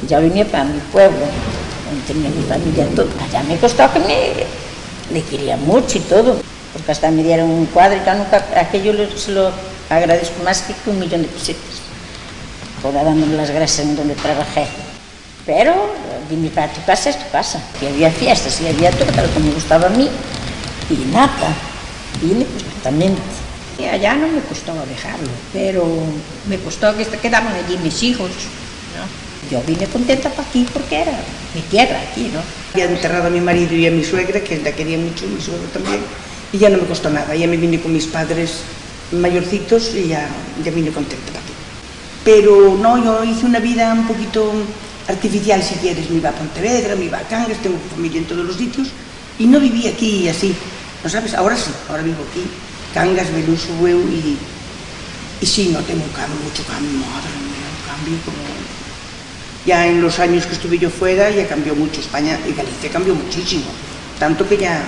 Ya venía para mi pueblo, donde tenía mi familia todo. Allá me costó que le quería mucho y todo, porque hasta me dieron un cuadro y nunca, aquello se lo agradezco más que 1 millón de pesetas, toda dándole las gracias en donde trabajé. Pero vine para tu casa, es tu casa. Y había fiestas y había todo, tal como me gustaba a mí, y nada, vine perfectamente. Y allá no me costó dejarlo, pero me costó que quedaban allí mis hijos, ¿no? Yo vine contenta para aquí porque era mi tierra aquí, ¿no? Había enterrado a mi marido y a mi suegra, que la quería mucho, mi suegro también, y ya no me costó nada. Ya me vine con mis padres mayorcitos y ya vine contenta para aquí. Pero no, yo hice una vida un poquito artificial, si quieres. Me iba a Pontevedra, me iba a Cangas, tengo familia en todos los sitios, y no viví aquí así, ¿no sabes? Ahora sí, ahora vivo aquí, Cangas, Beluso, Bueu, y sí, no tengo mucho cambio, madre mía, un cambio como... Ya en los años que estuve yo fuera ya cambió mucho España, y Galicia cambió muchísimo, tanto que ya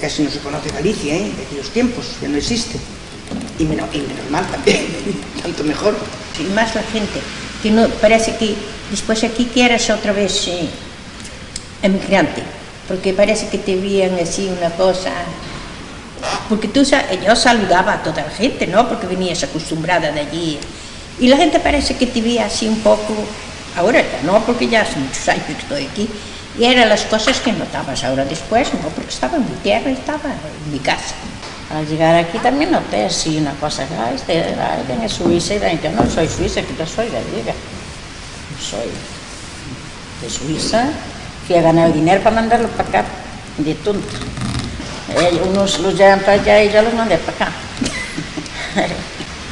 casi no se conoce Galicia, de aquellos tiempos, ya no existe, y menos mal también, tanto mejor. Y más la gente, que no, parece que después aquí quieras otra vez emigrante, porque parece que te veían así una cosa, porque yo saludaba a toda la gente, ¿no? Porque venías acostumbrada de allí, y la gente parece que te veía así un poco, ahora ya no, porque ya hace muchos años que estoy aquí, y eran las cosas que notabas. Ahora después, no, porque estaba en mi tierra, estaba en mi casa. Al llegar aquí también noté así una cosa, alguien es suiza, y yo no soy suiza, que yo soy gallega, soy de Suiza. Fui a ganar dinero para mandarlo para acá, de tonta. Unos los llevan para allá y yo los mandé para acá.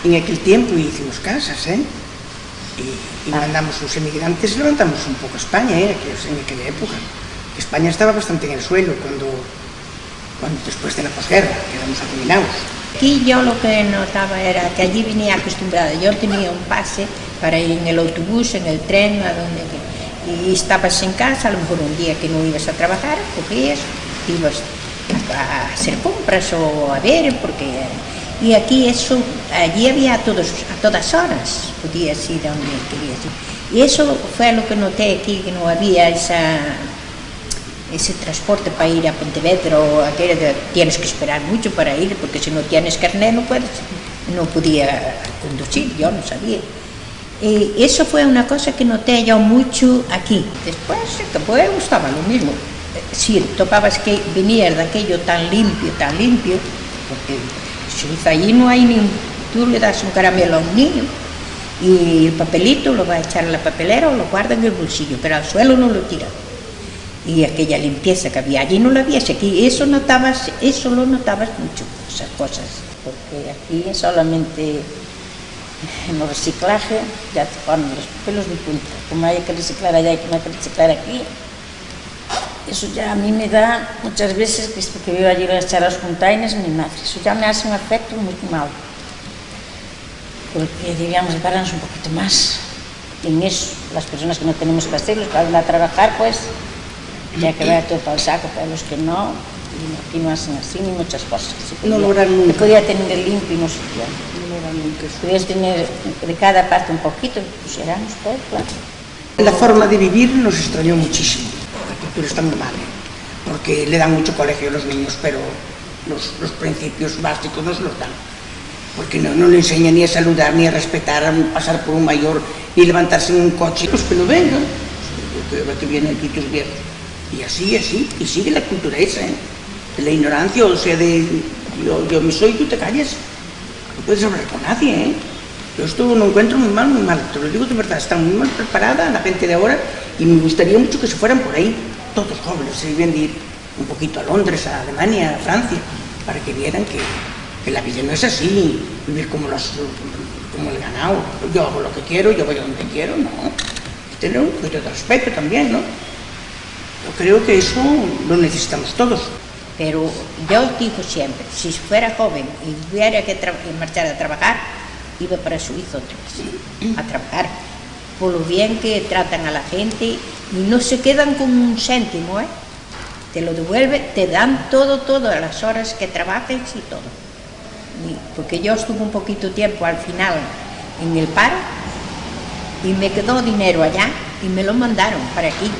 En aquel tiempo hicimos casas, y mandamos los emigrantes, levantamos un poco España, en aquella época. España estaba bastante en el suelo cuando después de la posguerra, quedamos arruinados. Aquí yo lo que notaba era que allí venía acostumbrada, yo tenía un pase para ir en el autobús, en el tren, y estabas en casa, a lo mejor un día que no ibas a trabajar, cogías, ibas a hacer compras o a ver, porque... Y aquí allí había a todas horas, podías ir a donde querías ir. Y eso fue lo que noté aquí, que no había ese transporte para ir a Pontevedra, o tienes que esperar mucho para ir, porque si no tienes carnet no podía conducir, yo no sabía. Y eso fue una cosa que noté yo mucho aquí. Después, me gustaba lo mismo. Si topabas que venía de aquello tan limpio, porque Suiza allí no hay tú le das un caramelo a un niño y el papelito lo va a echar a la papelera o lo guarda en el bolsillo, pero al suelo no lo tira. Y aquella limpieza que había allí no la había, aquí eso lo notabas mucho, esas cosas. Porque aquí solamente en el reciclaje ya te ponen los papeles de punta, como hay que reciclar allá y como hay que reciclar aquí. Eso ya a mí me da muchas veces, que veo allí a echar los containers, mi madre, eso ya me hace un efecto muy mal. Porque debíamos separarnos un poquito más. Y en eso, las personas que no tenemos que hacer, los que van a trabajar, pues, ya que vaya todo para el saco, para los que no, y aquí no hacen así ni muchas cosas. No logran nunca. Podía tener el limpio y no se podía. No logran nunca. Podías tener de cada parte un poquito, pusiéramos todo, claro. La forma de vivir nos extrañó muchísimo. La cultura está muy mal, porque le dan mucho colegio a los niños, pero los principios básicos no se los dan. porque no le enseña ni a saludar, ni a respetar, a pasar por un mayor, ni levantarse en un coche, pues que no vengan, que vienen aquí tus viejos. Y así, y sigue la cultura esa, de la ignorancia, o sea, de yo me soy, tú te calles, no puedes hablar con nadie, Yo esto lo encuentro muy mal, te lo digo de verdad, está muy mal preparada la gente de ahora, y me gustaría mucho que se fueran por ahí, todos jóvenes, se deben de ir un poquito a Londres, a Alemania, a Francia, para que vieran que la vida no es así, vivir como el ganado. Yo hago lo que quiero, yo voy a donde quiero, no. Tener un poquito de respeto también, ¿no? Yo creo que eso lo necesitamos todos. Pero yo digo siempre, si fuera joven y tuviera que marchar a trabajar, iba para Suiza otra vez, a trabajar. Por lo bien que tratan a la gente y no se quedan con un céntimo, Te lo devuelven, te dan todo, a las horas que trabajes y todo. Porque yo estuve un poquito tiempo al final en el paro y me quedó dinero allá y me lo mandaron para aquí.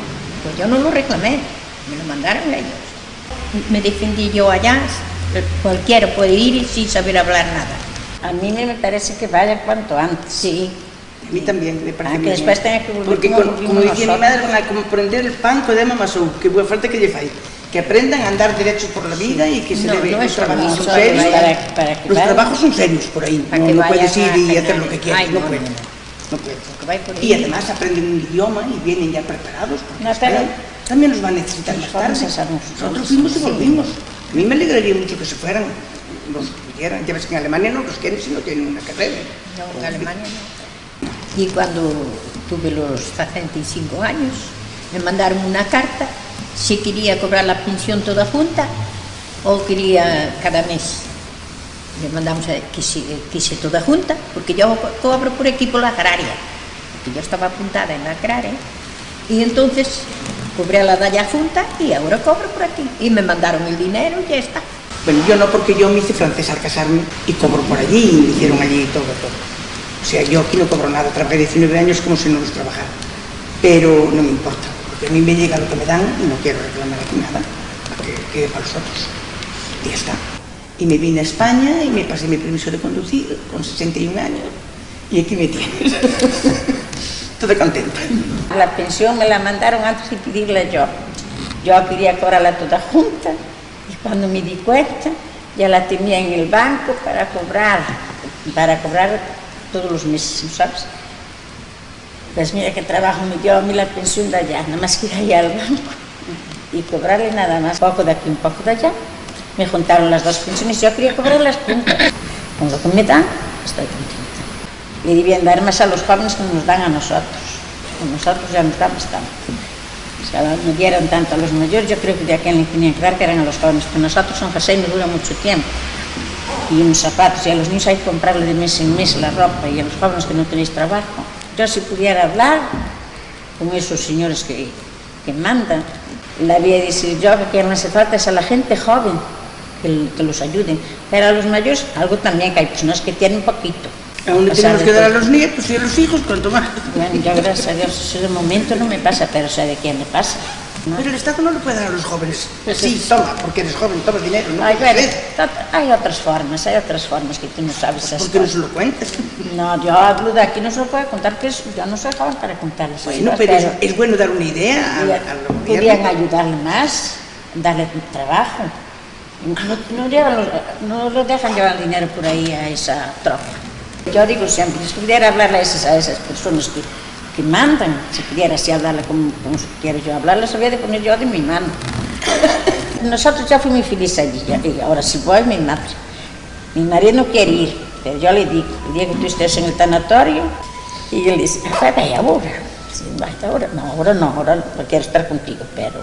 Pues yo no lo reclamé, me lo mandaron ellos. Me defendí yo allá, cualquiera puede ir sin saber hablar nada. A mí me parece que vaya cuanto antes. Sí. A mí también me parece que después tenga que volver. Porque como decía mi madre, van a comprender el pan que dema masou, que boa falta que lle fai. Que aprendan a andar derecho por la vida y que se debe los trabajos son serios. Los trabajos son serios por ahí. No puedes ir y hacer lo que quieras. No puedes. Y además aprenden un idioma y vienen ya preparados. También nos va a necesitar más tarde. Nosotros fuimos y volvimos. A mí me alegraría mucho que se fueran. Los que quieran. Ya ves que en Alemania no los quieren si no tienen una carrera. No, en Alemania no. Y cuando tuve los 65 años, me mandaron una carta si quería cobrar la pensión toda junta o quería cada mes. Le mandamos que se toda junta, porque yo cobro por aquí por la agraria, porque yo estaba apuntada en la agraria, y entonces cobré la de allá junta y ahora cobro por aquí. Y me mandaron el dinero y ya está. Bueno, yo no, porque yo me hice francesa al casarme y cobro por allí, y me hicieron allí todo. O sea, yo aquí no cobro nada, trabajé 19 años como si no los trabajara, pero no me importa, porque a mí me llega lo que me dan y no quiero reclamar aquí nada, para que quede para los otros. Y ya está. Y me vine a España y me pasé mi permiso de conducir con 61 años y aquí me tienes. Toda contenta. La pensión me la mandaron antes de pedirla yo. Yo quería cobrarla toda junta y cuando me di cuenta ya la tenía en el banco para cobrar todos los meses, ¿no sabes? Pues mira qué trabajo me dio a mí la pensión de allá, nada más que ir allá al banco y cobrarle nada más, poco de aquí, un poco de allá. Me juntaron las dos pensiones, yo quería cobrar las juntas. Con lo que me dan, estoy contenta. Y debían dar más a los jóvenes que nos dan a nosotros. A nosotros ya nos damos tanto. O sea, no dieron tanto a los mayores, yo creo que de aquí le tenían que dar, que eran a los jóvenes, porque nosotros en José nos dura mucho tiempo. Y unos zapatos, y a los niños hay que comprarle de mes en mes la ropa, y a los jóvenes que no tenéis trabajo. Yo si pudiera hablar con esos señores que mandan, le voy a decir yo que no hace falta es a la gente joven que los ayuden, pero a los mayores algo también, que hay personas que tienen poquito. Aún le tenemos que dar a los nietos y a los hijos, cuanto más. Bueno, yo gracias a Dios, eso de momento no me pasa, pero sé de quién le pasa. ¿No? Pero el Estado no le puede dar a los jóvenes. Pues sí, toma, porque eres joven, toma dinero. No hay otras formas que tú no sabes. Pues ¿por qué no se lo cuentas? No, yo hablo de aquí, no se lo puedo contar, que yo no soy joven para contarles. Bueno, pero es bueno dar una idea al gobierno. Podrían ayudarle más, darle trabajo. No lo dejan llevar dinero por ahí a esa tropa. Yo digo siempre, si pudiera hablarle a esas personas que mandan, si pudiera así hablarle como quiero yo hablarle, sabía de poner yo de mi mano. Nosotros ya fui muy feliz allí, y ahora si voy, mi madre. Mi marido no quiere ir, pero yo le digo, el día que tú estés en el tanatorio, y él dice, vaya ahora. Ahora no quiero estar contigo, pero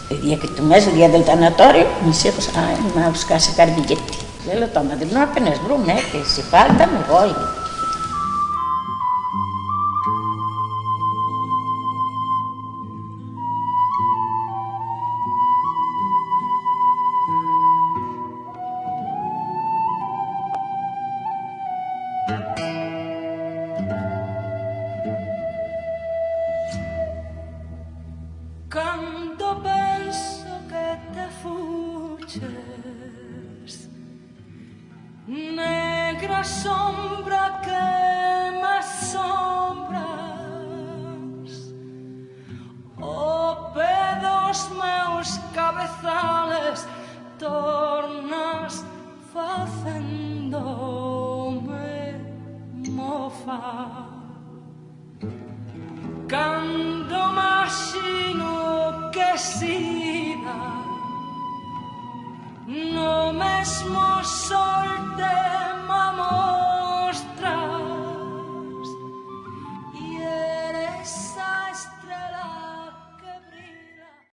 el día que tú me el día del tanatorio, mis hijos, me van a buscar a sacar billete. Él lo toma, no apenas broma, que si falta me voy. Canto penso que te fuches, negra a sombra que me asombras, o pedos meus cabezales tornas facendome mofa. Cando imagino que sida no mesmo sol de mamor,